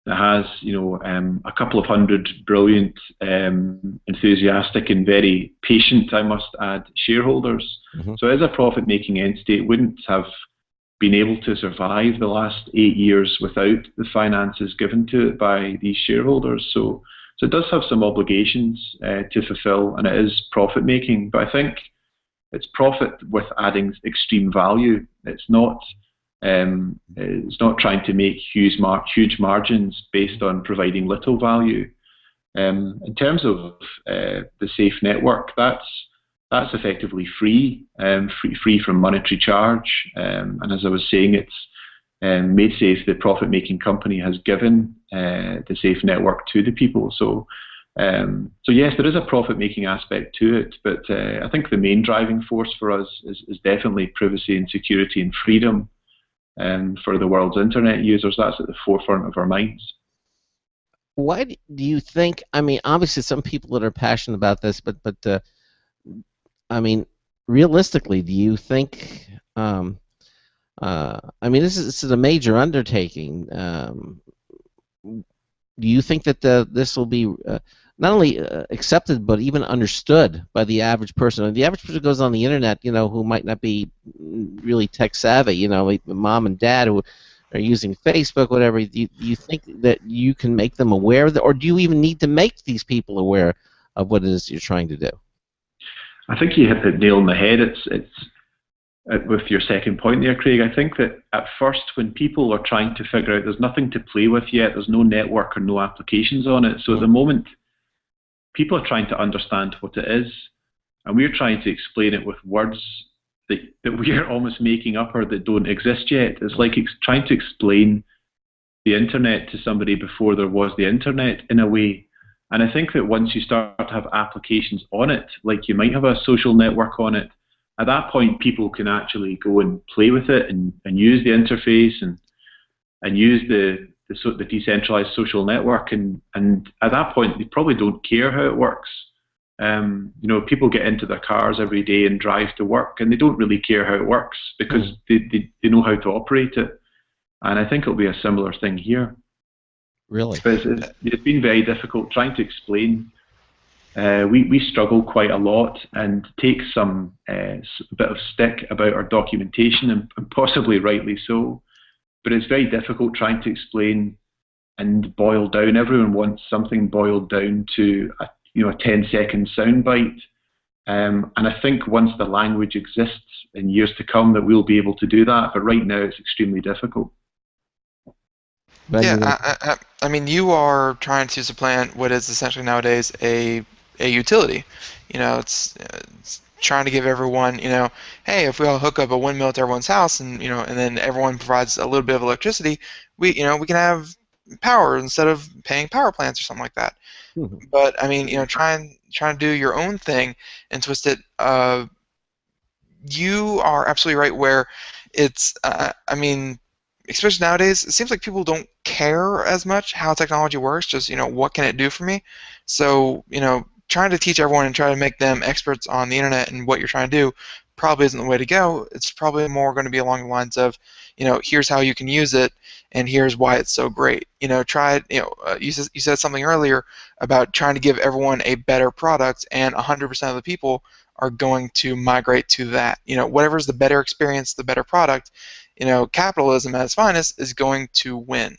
a couple of hundred brilliant, enthusiastic, and very patient, I must add, shareholders. So as a profit-making entity, it wouldn't have been able to survive the last 8 years without the finances given to it by these shareholders. So it does have some obligations to fulfill, and it is profit-making. But I think it's profit with adding extreme value. It's not trying to make huge margins based on providing little value. In terms of the Safe network, that's effectively free from monetary charge. And as I was saying, it's MaidSafe, the profit-making company, has given the Safe network to the people. So yes, there is a profit-making aspect to it, but I think the main driving force for us is definitely privacy and security and freedom. For the world's internet users, that's at the forefront of our minds. Why do you think? I mean, obviously, some people that are passionate about this, but I mean, realistically, do you think? I mean, this is a major undertaking. Do you think that this will be not only accepted but even understood by the average person? And the average person goes on the internet, who might not be really tech savvy, like mom and dad who are using Facebook, whatever. Do you think that you can make them aware of that, or do you even need to make these people aware of what it is you're trying to do? I think you hit the nail on the head. It's with your second point there, Craig. I think that at first, when people are trying to figure out, there's nothing to play with yet, there's no network or no applications on it. So at the moment, people are trying to understand what it is, and we're trying to explain it with words that we're almost making up or that don't exist yet. It's like trying to explain the internet to somebody before there was the internet, in a way. And I think that once you start to have applications on it, like you might have a social network on it, at that point people can actually go and play with it and use the interface and use the decentralized social network, and at that point they probably don't care how it works. People get into their cars every day and drive to work, and they don't really care how it works because they know how to operate it. And I think it'll be a similar thing here. Really? But it's been very difficult trying to explain. We struggle quite a lot and take some bit of stick about our documentation, and possibly rightly so. But it's very difficult trying to explain and boil down. Everyone wants something boiled down to a 10-second soundbite. And I think once the language exists in years to come, that we'll be able to do that. But right now, it's extremely difficult. Yeah, I mean, you are trying to supplant what is essentially nowadays a utility. It's trying to give everyone, hey, if we all hook up a windmill to everyone's house, and and then everyone provides a little bit of electricity, we can have power instead of paying power plants or something like that. But I mean, trying to do your own thing and twist it. You are absolutely right. Where it's, I mean, especially nowadays, it seems like people don't care as much how technology works. Just what can it do for me? So trying to teach everyone and try to make them experts on the internet and what you're trying to do probably isn't the way to go. It's probably more going to be along the lines of, here's how you can use it, and here's why it's so great. Try it. You said something earlier about trying to give everyone a better product, and 100% of the people are going to migrate to that. Whatever's the better experience, the better product. Capitalism at its finest is going to win.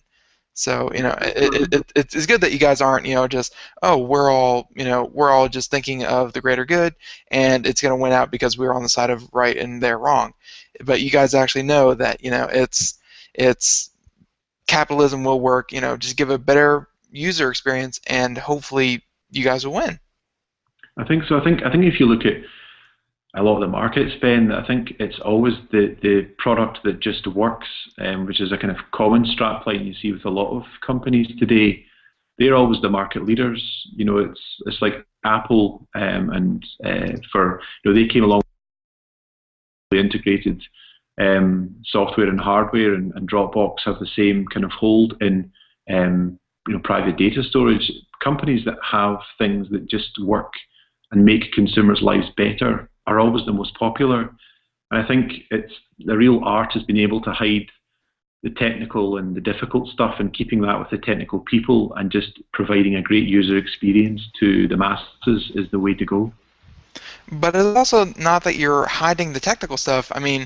So it's good that you guys aren't just, oh, we're all just thinking of the greater good, and it's going to win out because we're on the side of right and they're wrong. But you guys actually know that it's capitalism will work. Just give a better user experience, and hopefully you guys will win. I think so. I think if you look at a lot of the market spend, I think it's always the product that just works, which is a kind of common strapline you see with a lot of companies today. They're always the market leaders. It's like Apple, and for they came along with integrated software and hardware, and Dropbox have the same kind of hold in private data storage. Companies that have things that just work and make consumers' lives better are always the most popular. And I think it's the real art has been able to hide the technical and the difficult stuff, and keeping that with the technical people and just providing a great user experience to the masses is the way to go. But it's also not that you're hiding the technical stuff. I mean,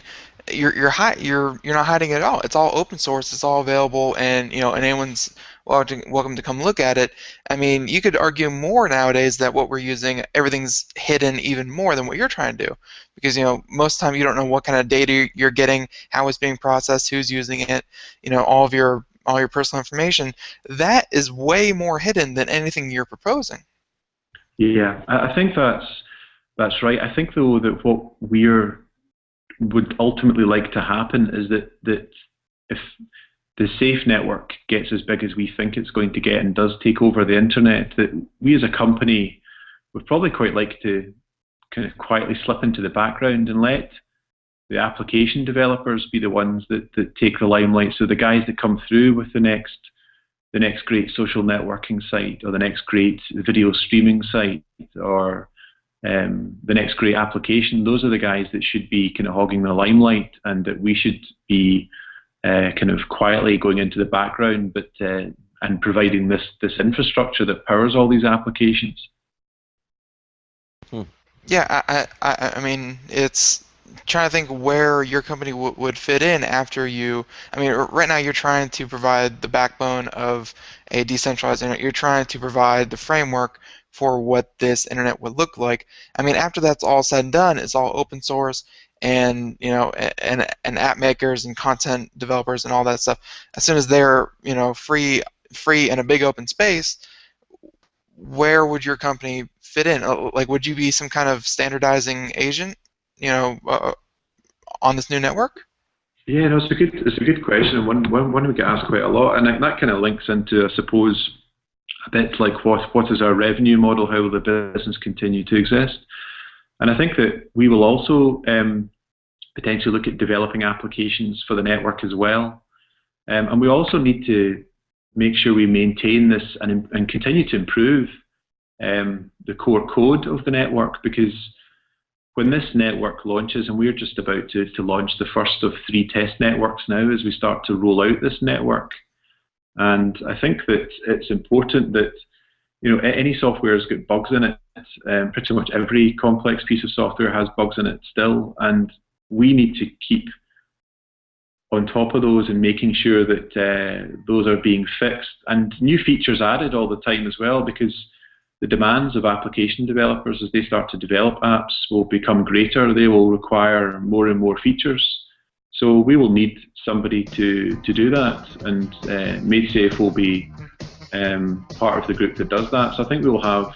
you're not hiding it at all. It's all open source. It's all available, and and anyone's welcome to come look at it. I mean, you could argue more nowadays that what we're using, everything's hidden even more than what you're trying to do, because most of the time you don't know what kind of data you're getting, how it's being processed, who's using it, all your personal information. That is way more hidden than anything you're proposing. Yeah, I think that's right. I think though that what would ultimately like to happen is that if the SAFE network gets as big as we think it's going to get and does take over the internet, that we as a company would probably quite like to kind of quietly slip into the background and let the application developers be the ones that take the limelight. So the guys that come through with the next great social networking site, or the next great video streaming site, or the next great application, those are the guys that should be kind of hogging the limelight, and that we should be kind of quietly going into the background, but and providing this infrastructure that powers all these applications. Yeah, I mean, it's trying to think where your company would fit in after you. I mean, right now you're trying to provide the backbone of a decentralized internet. You're trying to provide the framework for what this internet would look like. I mean, after that's all said and done, it's all open source, and and app makers and content developers and all that stuff. As soon as they're free in a big open space, where would your company fit in? Like, would you be some kind of standardizing agent, on this new network? Yeah, no, it's a good question, and one we get asked quite a lot, and that kind of links into, I suppose, a bit like what is our revenue model? How will the business continue to exist? And I think that we will also potentially look at developing applications for the network as well, and we also need to make sure we maintain this and continue to improve the core code of the network, because when this network launches, and we're just about to launch the first of 3 test networks now as we start to roll out this network. And I think that it's important that any software has got bugs in it. Pretty much every complex piece of software has bugs in it still, and we need to keep on top of those and making sure that those are being fixed, and new features added all the time as well, because the demands of application developers as they start to develop apps will become greater. They will require more and more features. So we will need somebody to do that, and MaidSafe will be part of the group that does that. So I think we will have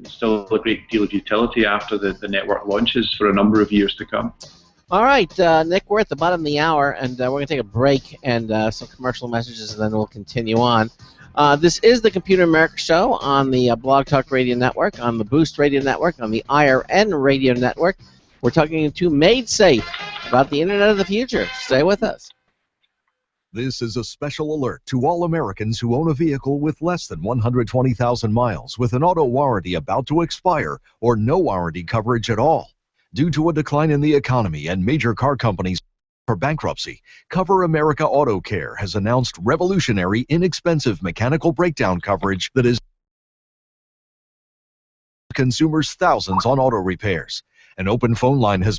still a great deal of utility after the network launches for a number of years to come. All right, Nick, we're at the bottom of the hour, and we're going to take a break and some commercial messages, and then we'll continue on. This is the Computer America Show on the Blog Talk Radio Network, on the Boost Radio Network, on the IRN Radio Network. We're talking to MaidSafe about the Internet of the future. Stay with us. This is a special alert to all Americans who own a vehicle with less than 120,000 miles with an auto warranty about to expire or no warranty coverage at all. Due to a decline in the economy and major car companies for bankruptcy, Cover America Auto Care has announced revolutionary, inexpensive mechanical breakdown coverage that is consumers thousands on auto repairs. An open phone line has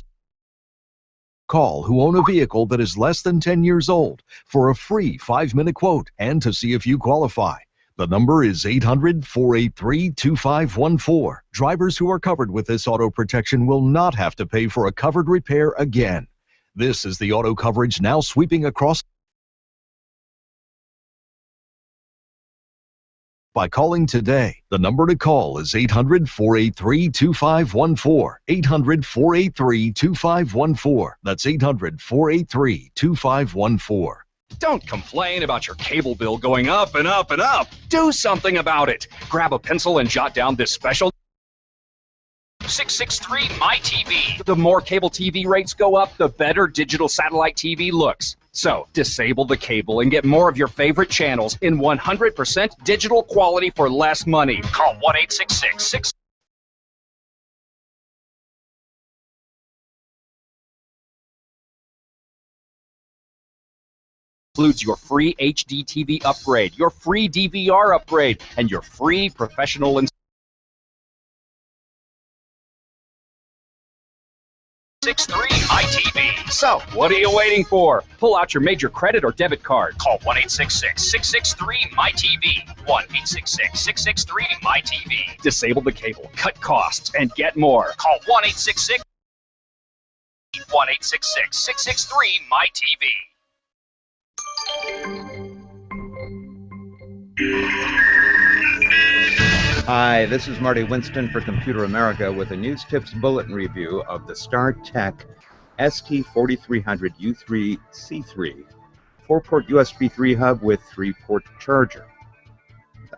call who own a vehicle that is less than 10 years old for a free 5-minute quote and to see if you qualify. The number is 800-483-2514. Drivers who are covered with this auto protection will not have to pay for a covered repair again. This is the auto coverage now sweeping across by calling today. The number to call is 800-483-2514. 800-483-2514. That's 800-483-2514. Don't complain about your cable bill going up and up and up. Do something about it. Grab a pencil and jot down this special 663 MyTV. The more cable TV rates go up, the better digital satellite TV looks. So, disable the cable and get more of your favorite channels in 100% digital quality for less money. Call 1-866-6 includes your free HD TV upgrade, your free DVR upgrade, and your free professional 63 MyTV. So, what are you waiting for? Pull out your major credit or debit card. Call 1-866-663-MyTV. 1-866-663-MyTV. Disable the cable, cut costs, and get more. Call 1-866 1-866-663-MyTV. Hi, this is Marty Winston for Computer America with a News Tips Bulletin Review of the StarTech ST4300U3C3 4-port USB 3 hub with 3-port charger.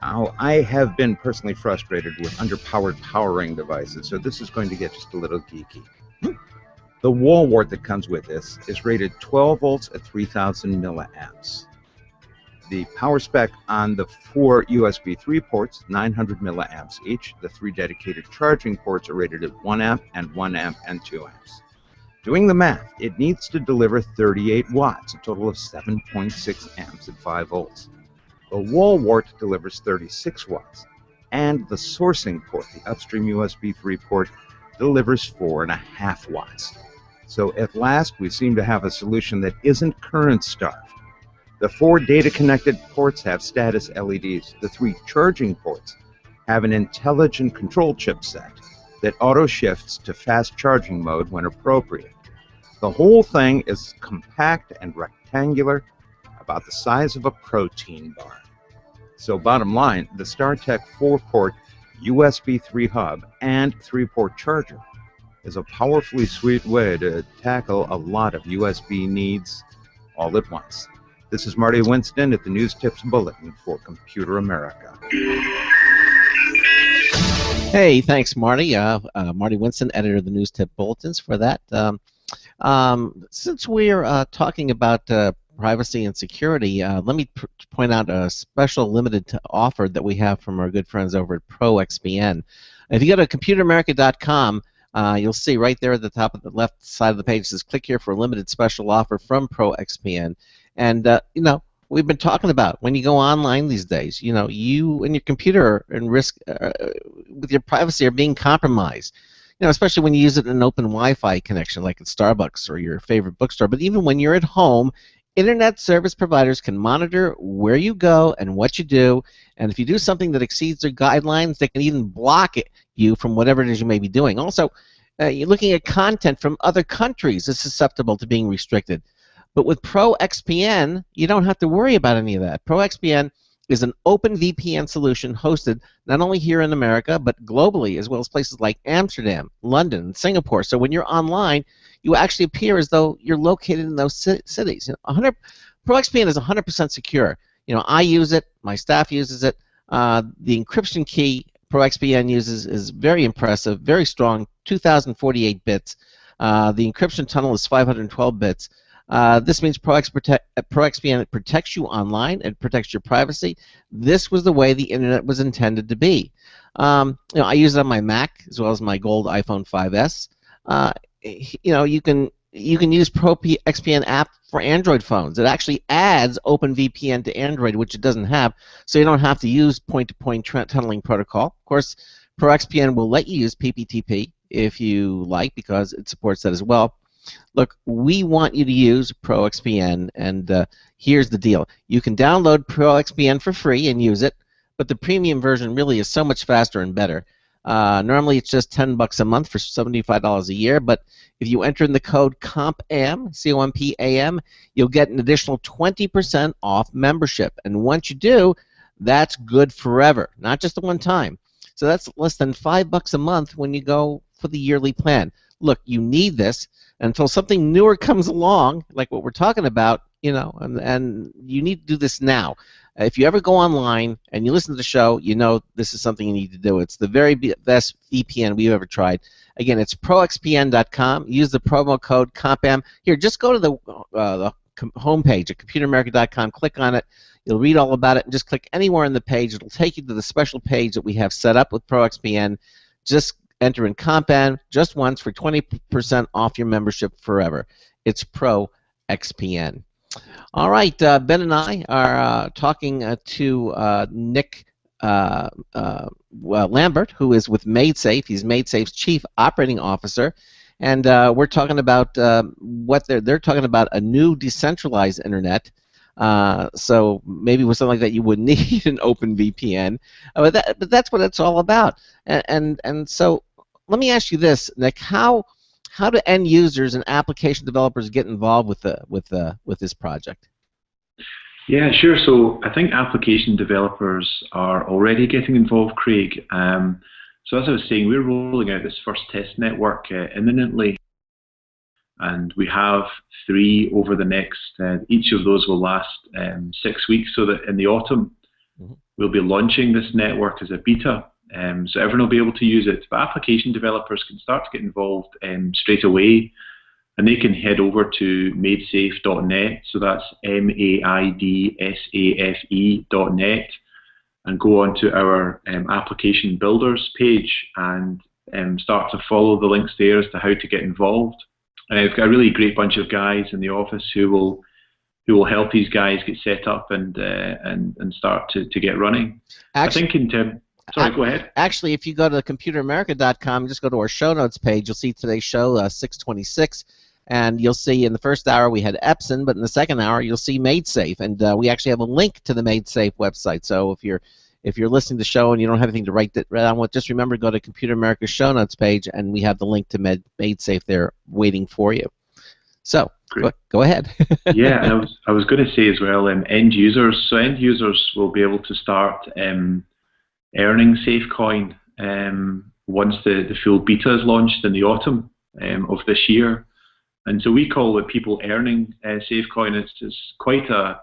Now, I have been personally frustrated with underpowered powering devices, so this is going to get just a little geeky. The wall wart that comes with this is rated 12 volts at 3000 milliamps. The power spec on the 4 USB 3 ports, 900 milliamps each. The 3 dedicated charging ports are rated at 1 amp and 1 amp and 2 amps. Doing the math, it needs to deliver 38 watts, a total of 7.6 amps at 5 volts. The wall wart delivers 36 watts, and the sourcing port, the upstream USB 3 port, delivers 4.5 watts. So at last, we seem to have a solution that isn't current-starved. The 4 data-connected ports have status LEDs. The 3 charging ports have an intelligent control chipset that auto-shifts to fast charging mode when appropriate. The whole thing is compact and rectangular, about the size of a protein bar. So bottom line, the StarTech 4-port USB 3 hub and 3-port charger is a powerfully sweet way to tackle a lot of USB needs all at once. This is Marty Winston at the News Tips Bulletin for Computer America. Hey, thanks, Marty. Marty Winston, editor of the News Tip Bulletins, for that. Since we're talking about privacy and security, let me point out a special limited offer that we have from our good friends over at ProXPN. If you go to computeramerica.com, you'll see right there at the top of the left side of the page, it says click here for a limited special offer from ProXPN. And, you know, we've been talking about when you go online these days, you know, you and your computer are in risk with your privacy are being compromised. You know, especially when you use it in an open Wi-Fi connection like at Starbucks or your favorite bookstore. But even when you're at home, Internet service providers can monitor where you go and what you do, and if you do something that exceeds their guidelines, they can even block you from whatever it is you may be doing. Also, you're looking at content from other countries that's susceptible to being restricted. But with ProXPN, you don't have to worry about any of that. ProXPN is an open VPN solution hosted not only here in America, but globally, as well as places like Amsterdam, London, and Singapore. So when you're online, you actually appear as though you're located in those cities. ProXPN is 100% secure. I use it. My staff uses it. The encryption key ProXPN uses is very impressive, very strong, 2,048 bits. The encryption tunnel is 512 bits. This means ProXPN protects you online. It protects your privacy. This was the way the internet was intended to be. I use it on my Mac as well as my gold iPhone 5S. You can use ProXPN app for Android phones. It actually adds OpenVPN to Android, which it doesn't have, so you don't have to use point-to-point tunneling protocol. Of course, ProXPN will let you use PPTP if you like, because it supports that as well. Look, we want you to use ProXPN, and here's the deal. You can download ProXPN for free and use it, but the premium version really is so much faster and better. Normally it's just $10 a month for $75 a year, but if you enter in the code COMPAM, C-O-M-P-A-M, you'll get an additional 20% off membership. And once you do, that's good forever, not just the one time. So that's less than $5 a month when you go for the yearly plan. Look, you need this until something newer comes along, like what we're talking about, and you need to do this now. If you ever go online and you listen to the show, you know this is something you need to do. It's the very best VPN we've ever tried. Again, it's proxpn.com. Use the promo code COMPAM. Here, just go to the homepage at computeramerica.com. Click on it. You'll read all about it, and just click anywhere on the page. It'll take you to the special page that we have set up with ProXPN. Just enter in COMPAM just once for 20% off your membership forever. It's ProXPN. All right, Ben and I are talking to Nick Lambert, who is with MaidSafe. He's MaidSafe's Chief Operating Officer, and we're talking about what they're talking about, a new decentralized internet. So maybe with something like that, you would need an open VPN, but that's what it's all about. And so let me ask you this, Nick: How do end users and application developers get involved with this project? Yeah, sure. So I think application developers are already getting involved, Craig. So as I was saying, we're rolling out this first test network imminently, and we have 3 over the next. Each of those will last 6 weeks, so that in the autumn we'll be launching this network as a beta. So everyone will be able to use it, but application developers can start to get involved straight away, and they can head over to maidsafe.net, so that's MAIDSAFE.net, and go on to our application builders page and start to follow the links there as to how to get involved. And I've got a really great bunch of guys in the office who will help these guys get set up and start to get running. Actually, I think in terms. Sorry, go ahead. Actually, if you go to computeramerica.com, just go to our show notes page, you'll see today's show, 626, and you'll see in the first hour we had Epson, but in the second hour you'll see MaidSafe, and we actually have a link to the MaidSafe website. So if you're listening to the show and you don't have anything to write down with, just remember to go to Computer America's show notes page, and we have the link to MaidSafe there waiting for you. So go ahead. Yeah, and I was going to say as well, end users. So end users will be able to start earning SafeCoin once the full beta is launched in the autumn of this year. And so we call it people earning SafeCoin. It's quite a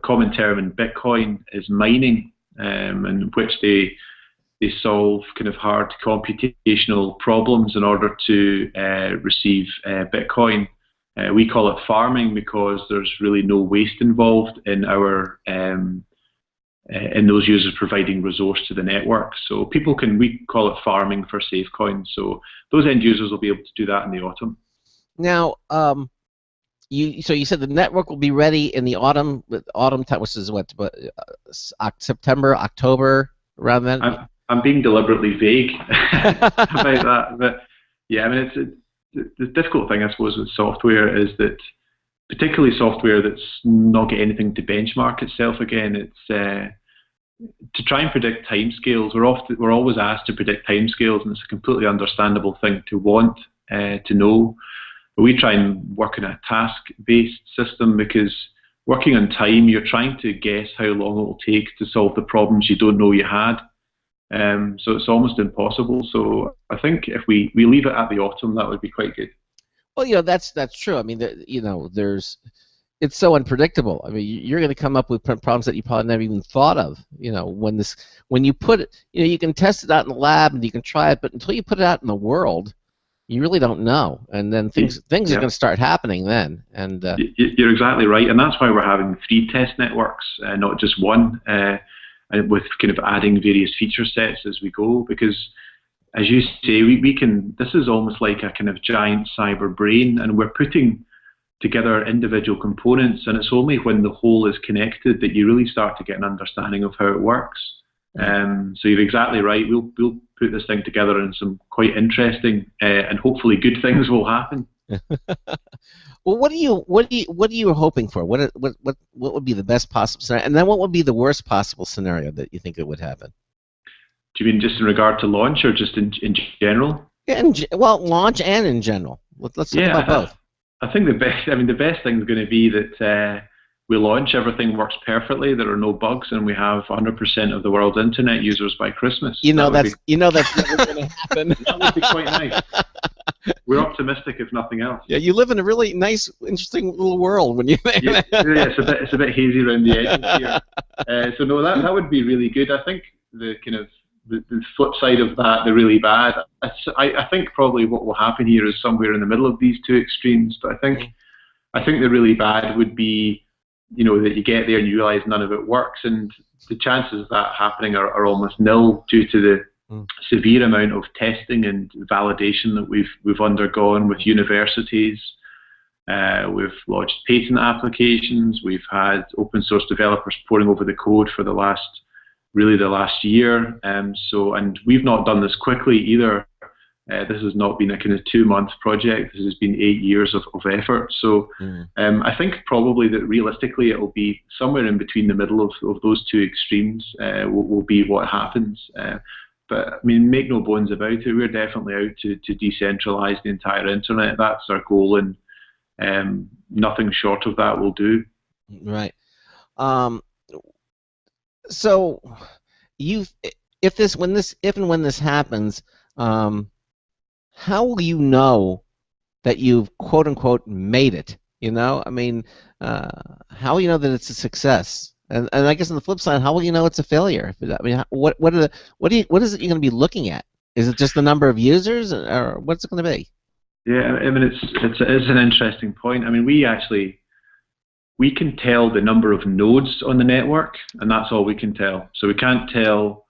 common term in Bitcoin is mining, in which they solve kind of hard computational problems in order to receive Bitcoin. We call it farming because there's really no waste involved in our in those users providing resource to the network. So we call it farming for SafeCoin. So those end users will be able to do that in the autumn. Now, you said the network will be ready in the autumn. Autumn time, which is what, September, October, around then. I'm being deliberately vague about that, but yeah, I mean, the difficult thing, I suppose, with software is that, particularly software that's not got anything to benchmark itself again, it's to try and predict timescales. We're always asked to predict timescales, and it's a completely understandable thing to want to know. But we try and work in a task-based system because working on time, you're trying to guess how long it will take to solve the problems you don't know you had. So it's almost impossible. So I think if we leave it at the autumn, that would be quite good. Well, that's true. I mean, it's so unpredictable. I mean, you're going to come up with problems that you probably never even thought of. When you put it, you can test it out in the lab and you can try it, but until you put it out in the world, you really don't know. And then things are going to start happening then. And you're exactly right, and that's why we're having 3 test networks, not just one, with kind of adding various feature sets as we go. Because, as you say, we can. This is almost like a kind of giant cyber brain, and we're putting together individual components, and it's only when the whole is connected that you really start to get an understanding of how it works. So you're exactly right. We'll put this thing together, and some quite interesting and hopefully good things will happen. Well, what are you hoping for? What would be the best possible scenario, and then what would be the worst possible scenario that you think it would happen? Do you mean just in regard to launch, or just in general? Yeah, launch and in general. Let's talk about both. I think the best thing is going to be that we launch, everything works perfectly, there are no bugs, and we have 100% of the world's internet users by Christmas. That's never going to happen. That would be quite nice. We're optimistic, if nothing else. Yeah, you live in a really nice, interesting little world when you think. Yeah, it's a bit hazy around the edges here. So no, that would be really good. I think the kind of the flip side of that, the really bad, I think probably what will happen here is somewhere in the middle of these 2 extremes. But I think the really bad would be, that you get there and you realise none of it works, and the chances of that happening are almost nil due to the severe amount of testing and validation that we've undergone with universities. We've launched patent applications. We've had open source developers poring over the code for the last year. And we've not done this quickly either. This has not been a kind of 2-month project. This has been 8 years of effort. So I think probably that realistically it will be somewhere in between the middle of those 2 extremes will be what happens. But I mean, make no bones about it, we're definitely out to decentralize the entire internet. That's our goal, and nothing short of that will do. Right. So, if and when this happens, how will you know that you've quote unquote made it? I mean, how will you know that it's a success? And I guess on the flip side, how will you know it's a failure? I mean, what is it you're going to be looking at? Is it just the number of users, or what's it going to be? Yeah, I mean, it's an interesting point. I mean, we can tell the number of nodes on the network, and that's all we can tell. So we can't tell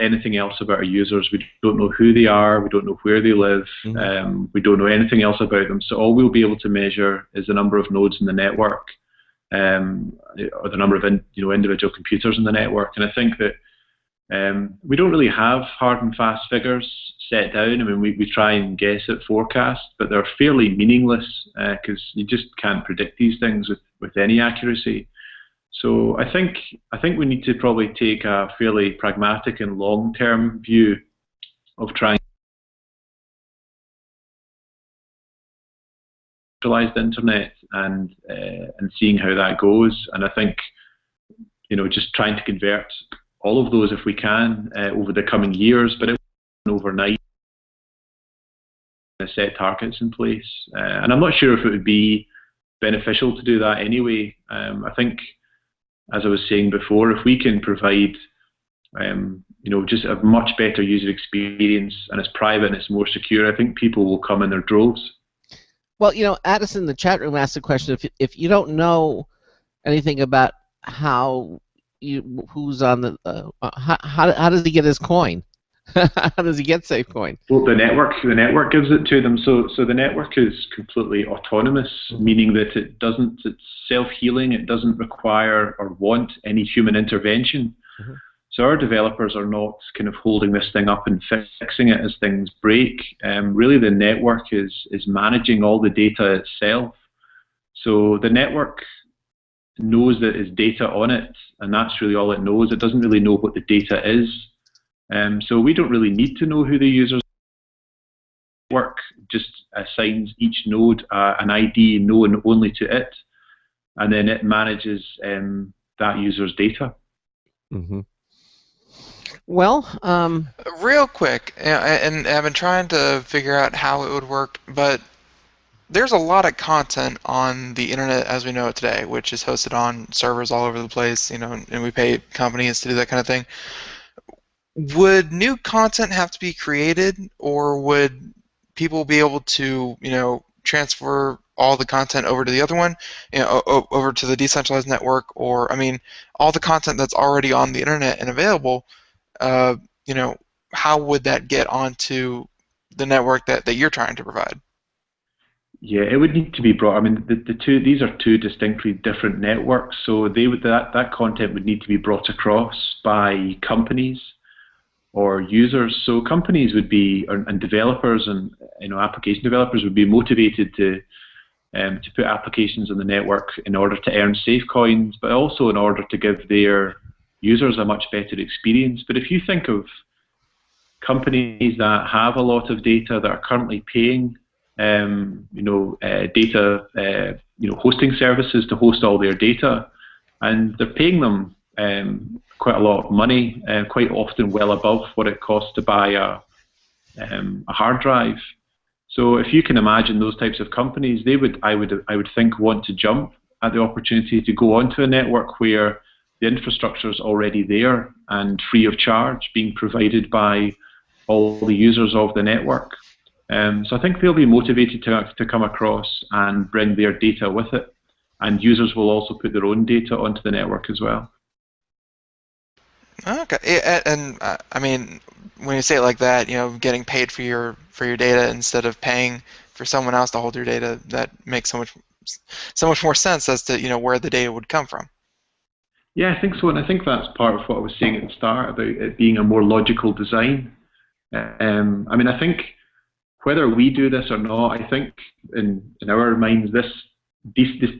anything else about our users. We don't know who they are. We don't know where they live. We don't know anything else about them. So all we'll be able to measure is the number of nodes in the network, or the number of individual computers in the network. And I think that we don't really have hard and fast figures set down. I mean, we try and guess at forecasts, but they're fairly meaningless because you just can't predict these things with any accuracy. So I think we need to probably take a fairly pragmatic and long-term view of trying to centralize the internet and seeing how that goes. And I think just trying to convert all of those if we can over the coming years, but it won't overnight. Set targets in place, and I'm not sure if it would be beneficial to do that anyway. I think, as I was saying before, if we can provide just a much better user experience, and it's private and it's more secure, I think people will come in their droves. Well, Addison in the chat room asked the question: if you don't know anything about who's on the how does he get his coin? How does he get SafeCoin? Well, the network gives it to them. So the network is completely autonomous, meaning that it's self-healing. It doesn't require or want any human intervention. So our developers are not kind of holding this thing up and fixing it as things break. Really, the network is managing all the data itself. So the network knows that there's data on it, and that's really all it knows. It doesn't really know what the data is. So we don't really need to know who the users are. Just assigns each node an ID known only to it. and then it manages that user's data. Mm-hmm. Well, real quick, and I've been trying to figure out how it would work, but there's a lot of content on the internet as we know it today, which is hosted on servers all over the place, and we pay companies to do that kind of thing. Would new content have to be created, or would people be able to, transfer all the content over to the other one, over to the decentralized network, or, all the content that's already on the internet and available, how would that get onto the network that you're trying to provide? Yeah, it would need to be brought. These are two distinctly different networks, so that content would need to be brought across by companies or users. So companies would be, and developers and application developers would be motivated to put applications on the network in order to earn safe coins, but also in order to give their users a much better experience. But if you think of companies that have a lot of data that are currently paying data hosting services to host all their data, and they're paying them quite a lot of money, quite often well above what it costs to buy a hard drive. So if you can imagine those types of companies, I would think want to jump at the opportunity to go onto a network where the infrastructure is already there and free of charge, being provided by all the users of the network. So I think they'll be motivated to come across and bring their data with it, and users will also put their own data onto the network as well. Okay, and when you say it like that, getting paid for your data instead of paying for someone else to hold your data, that makes so much more sense as to where the data would come from. Yeah, I think so, and I think that's part of what I was saying at the start about it being a more logical design. I think whether we do this or not, I think in our minds this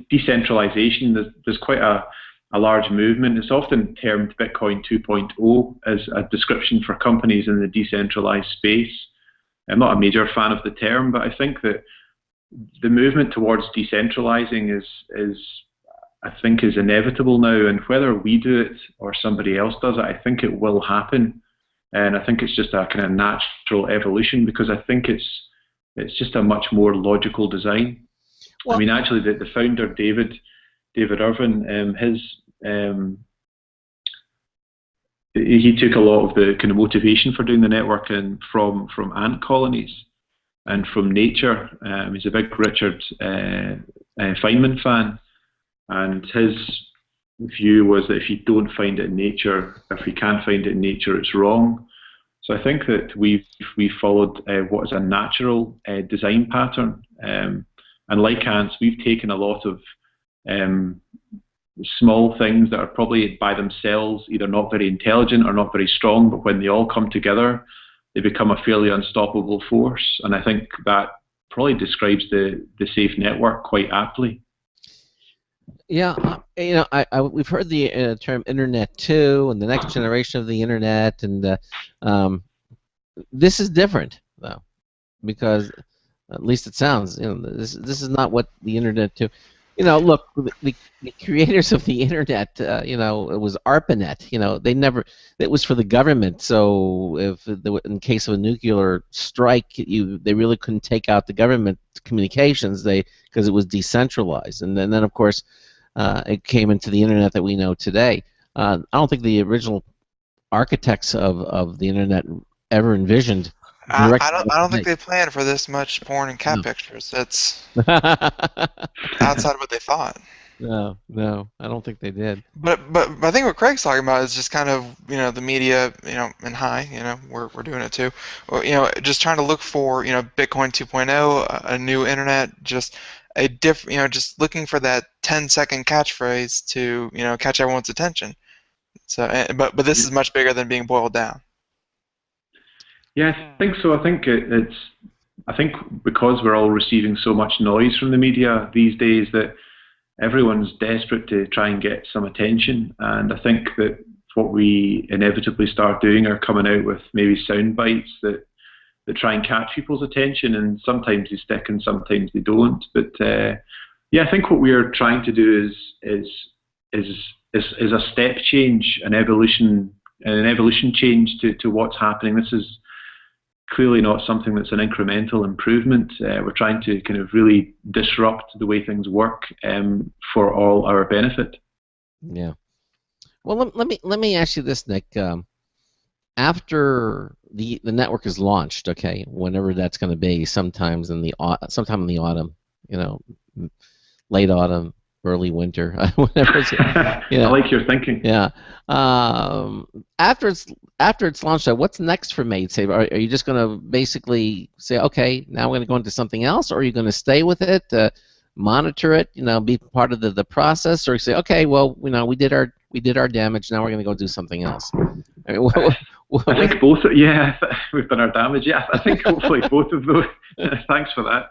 decentralization, there's quite a large movement. It's often termed Bitcoin 2.0 as a description for companies in the decentralized space. I'm not a major fan of the term, but I think that the movement towards decentralizing is inevitable now, and whether we do it or somebody else does it, I think it will happen. And I think it's just a kind of natural evolution, because I think it's just a much more logical design. Well, actually, the founder, David Irvin, he took a lot of the kind of motivation for doing the network from ant colonies and from nature. He's a big Richard Feynman fan, and his view was that if you don't find it in nature, if you can't find it in nature, it's wrong. So I think that we followed what is a natural design pattern, and like ants, we've taken a lot of small things that are probably by themselves either not very intelligent or not very strong, but when they all come together, they become a fairly unstoppable force. And I think that probably describes the safe network quite aptly. Yeah, we've heard the term Internet 2 and the next generation of the Internet, and this is different though, because at least it sounds, this is not what the Internet 2. Look, the creators of the Internet, it was ARPANET. It was for the government. So if in case of a nuclear strike, they really couldn't take out the government communications, because it was decentralized. And then of course, it came into the Internet that we know today. I don't think the original architects of the Internet ever envisioned. I don't think they planned for this much porn and cat pictures. That's outside of what they thought. No, I don't think they did. But I think what Craig's talking about is just kind of the media, and hi, we're doing it too. Just trying to look for Bitcoin 2.0, a new internet, just a different, just looking for that 10-second catchphrase to catch everyone's attention. So, but this is much bigger than being boiled down. Yeah, I think so. I think I think because we're all receiving so much noise from the media these days, that everyone's desperate to try and get some attention. And I think that what we inevitably start doing are coming out with maybe sound bites that try and catch people's attention, and sometimes they stick and sometimes they don't. But Yeah, I think what we are trying to do is a step change, an evolution change to what's happening. This is clearly not something that's an incremental improvement. We're trying to kind of really disrupt the way things work for all our benefit. Yeah. Well, let me ask you this, Nick. After the network is launched, okay, whenever that's going to be, sometime in the autumn, you know, late autumn, early winter, whenever it's, you know. I like your thinking. Yeah. After it's launched, what's next for MaidSafe? Are you just going to basically say, okay, now we're going to go into something else, or are you going to stay with it, monitor it, be part of the process, or you say, okay, well, we did our damage, now we're going to go do something else? I mean, I think both. Yeah, we've done our damage. Yeah, I think hopefully both of those. Thanks for that.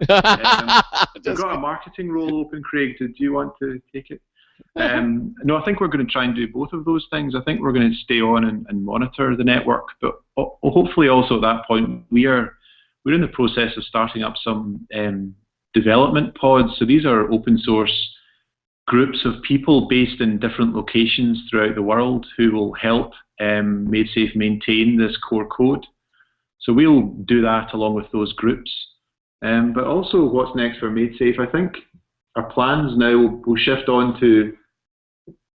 We've got a marketing role open, Craig. Do you want to take it? No, I think we're going to try and do both of those things. I think we're going to stay on and monitor the network, but hopefully also at that point we're in the process of starting up some development pods. So these are open source groups of people based in different locations throughout the world who will help MaidSafe maintain this core code. So we'll do that along with those groups. But also what's next for MaidSafe, I think our plans now will shift onto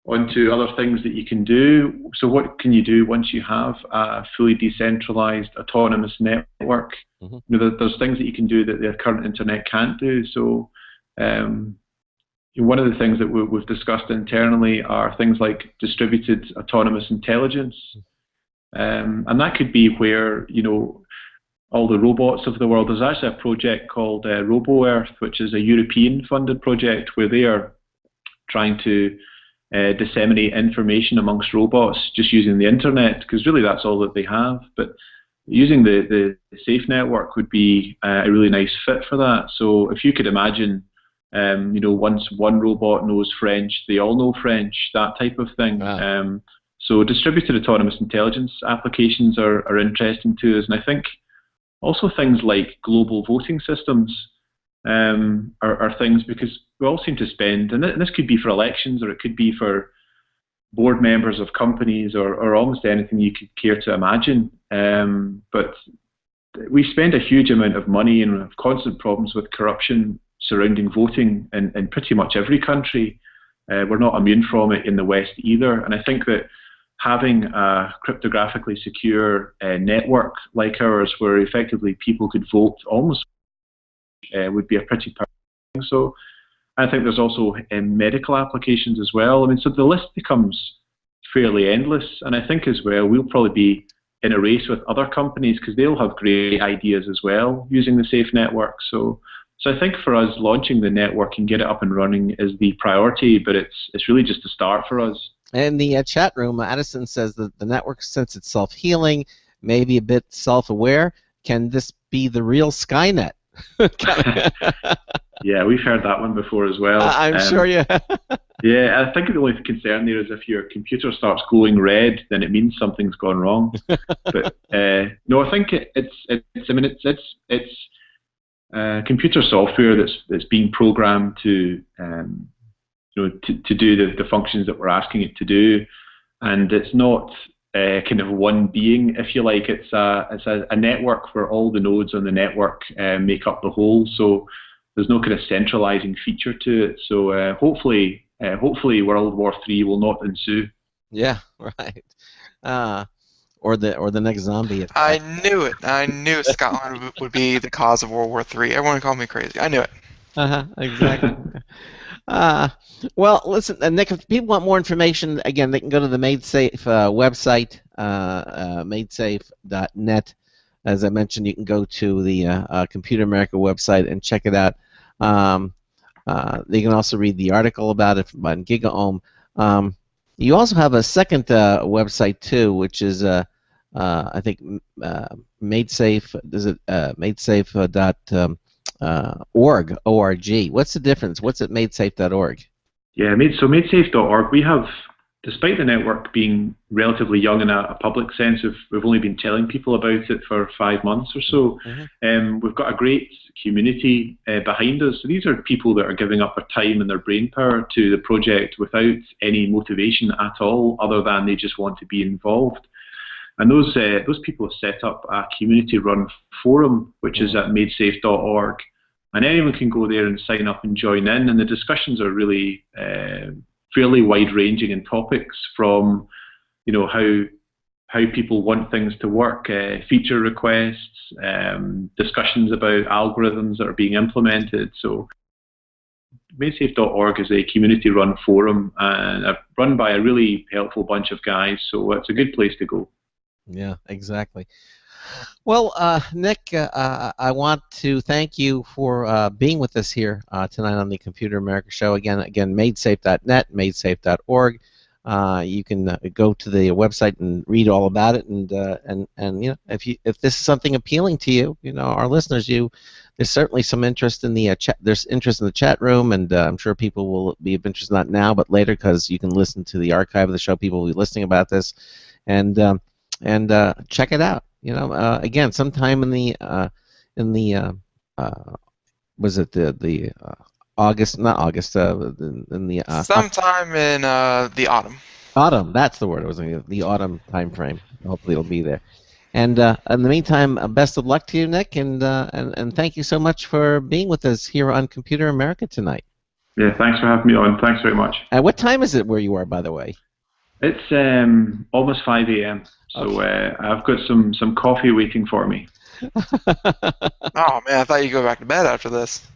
other things that you can do. So what can you do once you have a fully decentralized autonomous network? Mm-hmm. There's things that you can do that the current internet can't do. So one of the things that we've discussed internally are things like distributed autonomous intelligence. And that could be where, all the robots of the world. There's actually a project called RoboEarth, which is a European-funded project where they are trying to disseminate information amongst robots just using the internet, because really that's all that they have. But using the Safe network would be a really nice fit for that. So if you could imagine, once one robot knows French, they all know French, that type of thing. Wow. So distributed autonomous intelligence applications are interesting to us, and I think also things like global voting systems are things, because we all seem to spend, and this could be for elections, or it could be for board members of companies, or almost anything you could care to imagine. But we spend a huge amount of money and have constant problems with corruption surrounding voting in pretty much every country. We're not immune from it in the West either. And I think that having a cryptographically secure network like ours, where effectively people could vote almost, would be a pretty powerful thing. So I think there's also medical applications as well. I mean, so the list becomes fairly endless. And I think as well, we'll probably be in a race with other companies, because they'll have great ideas as well using the Safe network. So I think for us, launching the network and get it up and running is the priority, but it's really just a start for us. In the chat room, Addison says that the network, since it's self-healing, maybe a bit self-aware, can this be the real Skynet? Yeah, we've heard that one before as well. I'm sure you have. Yeah, I think the only concern there is if your computer starts glowing red, then it means something's gone wrong. But no, I think it's computer software that's being programmed to to do the functions that we're asking it to do, and it's not kind of one being, if you like. It's a network where all the nodes on the network make up the whole. So there's no kind of centralizing feature to it. So hopefully World War III will not ensue. Yeah, right. Or the next zombie attack. I knew it. I knew Scotland would be the cause of World War III. Everyone called me crazy. I knew it. Exactly. Well, listen, Nick, if people want more information, again, they can go to the MaidSafe website, maidsafe.net. As I mentioned, you can go to the Computer America website and check it out. They can also read the article about it on GigaOM. You also have a second website too, which is I think MaidSafe. Is it MaidSafe.org? O-R-G. What's the difference? What's at MaidSafe.org? Yeah, so MaidSafe.org. We have despite the network being relatively young in a public sense, we've only been telling people about it for 5 months or so. We've got a great community behind us. So these are people that are giving up their time and their brain power to the project without any motivation at all, other than they just want to be involved. And those people have set up a community-run forum, which is at MaidSafe.org. And anyone can go there and sign up and join in. And the discussions are really fairly wide-ranging in topics, from how people want things to work, feature requests, discussions about algorithms that are being implemented. So MaidSafe.org is a community-run forum and run by a really helpful bunch of guys. So it's a good place to go. Yeah, exactly. Well, Nick, I want to thank you for being with us here tonight on the Computer America Show. Again, MaidSafe.net, MaidSafe.org. You can go to the website and read all about it. And if this is something appealing to you, our listeners, there's certainly some interest in the chat. There's interest in the chat room, and I'm sure people will be of interest not now but later, because you can listen to the archive of the show. People will be listening about this, and check it out. Again, sometime in the was it the August? Not August. In the sometime in the autumn. Autumn. That's the word. It was the autumn time frame. Hopefully, it'll be there. And in the meantime, best of luck to you, Nick, and thank you so much for being with us here on Computer America tonight. Yeah, thanks for having me on. Thanks very much. What time is it where you are, by the way? It's almost 5 a.m. So okay. I've got some coffee waiting for me. Oh man, I thought you'd go back to bed after this.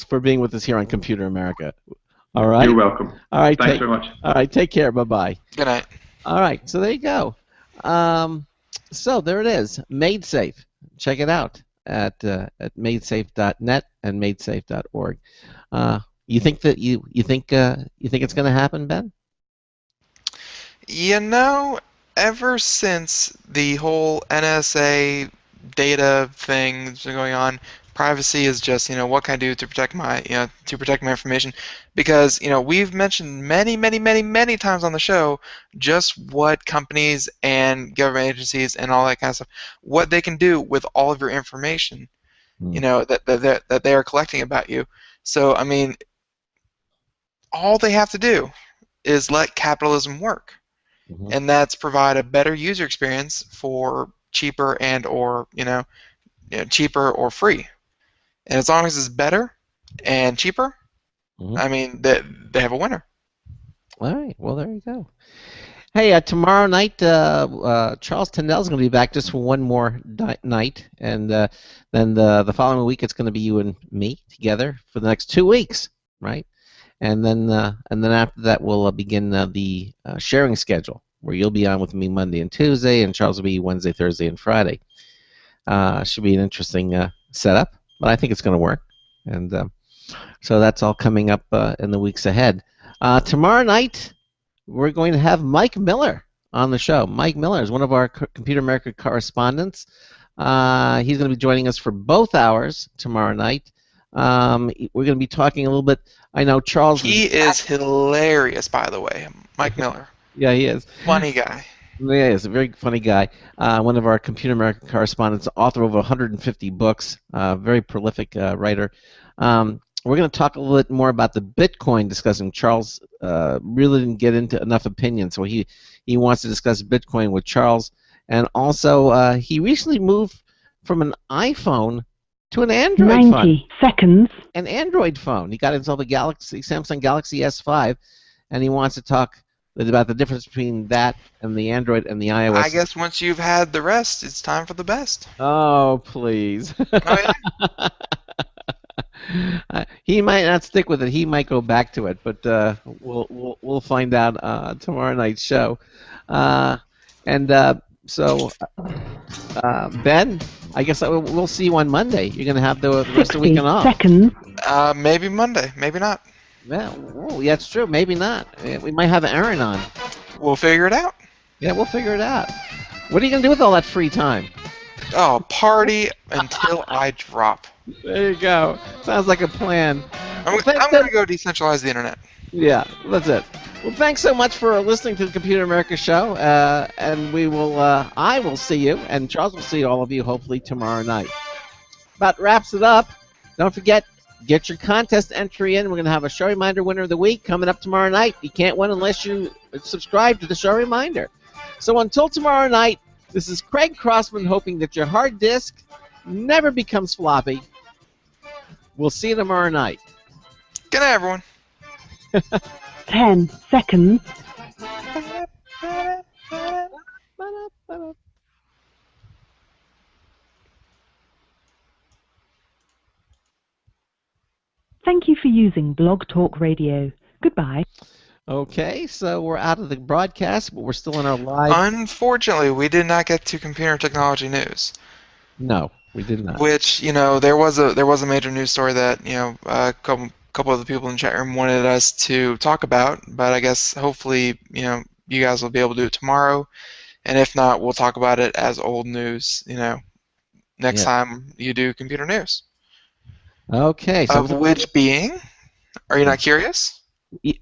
For being with us here on Computer America. All right. You're welcome. All right. Thanks very much. All right. Take care. Bye-bye. Good night. All right. So there you go. So there it is. MaidSafe. Check it out at MaidSafe.net and MaidSafe.org. You think it's going to happen, Ben? Ever since the whole NSA data thing's been going on, privacy is just, what can I do to protect my, information? Because, we've mentioned many times on the show just what companies and government agencies and all that kind of stuff, what they can do with all of your information, that they are collecting about you. So, I mean, all they have to do is let capitalism work. And that's provide a better user experience for cheaper or cheaper or free. And as long as it's better and cheaper, I mean, they have a winner. All right. Well, there you go. Hey, tomorrow night, Charles Tindall is going to be back just for one more night, and then the following week it's going to be you and me together for the next 2 weeks, right? And then after that we'll begin the sharing schedule, where you'll be on with me Monday and Tuesday, and Charles will be Wednesday, Thursday, and Friday. Should be an interesting setup, but I think it's going to work. And so that's all coming up in the weeks ahead. Tomorrow night we're going to have Mike Miller on the show. Mike Miller is one of our Computer America correspondents. He's going to be joining us for both hours tomorrow night. We're going to be talking a little bit. I know Charles. He is hilarious, by the way, Mike Miller. Yeah, he is. Funny guy. Yeah, he's a very funny guy. One of our Computer America correspondents, author of over 150 books, very prolific writer. We're going to talk a little bit more about the Bitcoin discussing. Charles really didn't get into enough opinion, so he wants to discuss Bitcoin with Charles. And also, he recently moved from an iPhone to an Android phone. 90 seconds. An Android phone. He got himself a Samsung Galaxy S5, and he wants to talk about the difference between that and the Android and the iOS. I guess once you've had the rest, it's time for the best. Oh, please. Oh, yeah? He might not stick with it. He might go back to it, but we'll find out tomorrow night's show. So, Ben, I guess we'll see you on Monday. You're going to have the rest of the weekend off. Seconds. Maybe Monday, maybe not. Yeah, that's true. Maybe not. We might have Aaron on. We'll figure it out. Yeah, we'll figure it out. What are you going to do with all that free time? Oh, party until I drop. There you go. Sounds like a plan. I'm going to go decentralize the internet. Yeah, that's it. Well, thanks so much for listening to the Computer America show, and I will see you, and Charles will see all of you hopefully tomorrow night. About wraps it up. Don't forget, get your contest entry in. We're going to have a show reminder winner of the week coming up tomorrow night. You can't win unless you subscribe to the show reminder. So until tomorrow night, this is Craig Crossman hoping that your hard disk never becomes floppy. We'll see you tomorrow night. Good night, everyone. 10 seconds. Thank you for using Blog Talk Radio. Goodbye. Okay, so we're out of the broadcast, but we're still in our live. Unfortunately, we did not get to computer technology news. No, we did not. Which, there was a major news story that a couple of the people in the chat room wanted us to talk about, but I guess hopefully you guys will be able to do it tomorrow, and if not, we'll talk about it as old news. Next time you do computer news. Okay. So of which being, are you not curious?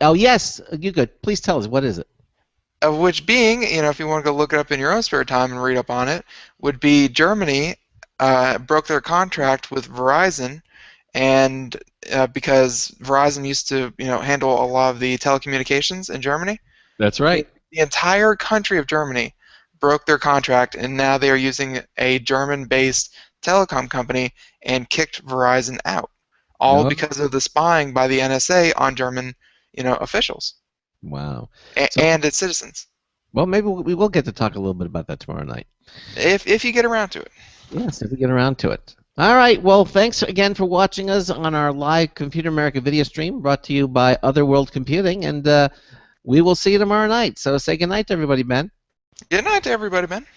Oh yes, you good. Please tell us, what is it? Of which being, if you want to go look it up in your own spare time and read up on it, would be Germany broke their contract with Verizon, and because Verizon used to, handle a lot of the telecommunications in Germany. That's right. The entire country of Germany broke their contract, and now they are using a German-based telecom company and kicked Verizon out, all because of the spying by the NSA on German, officials. Wow. And its citizens. Well, maybe we will get to talk a little bit about that tomorrow night. If you get around to it. Yes, if we get around to it. All right. Well, thanks again for watching us on our live Computer America video stream brought to you by Otherworld Computing, and we will see you tomorrow night. So say good night to everybody, Ben. Good night to everybody, Ben.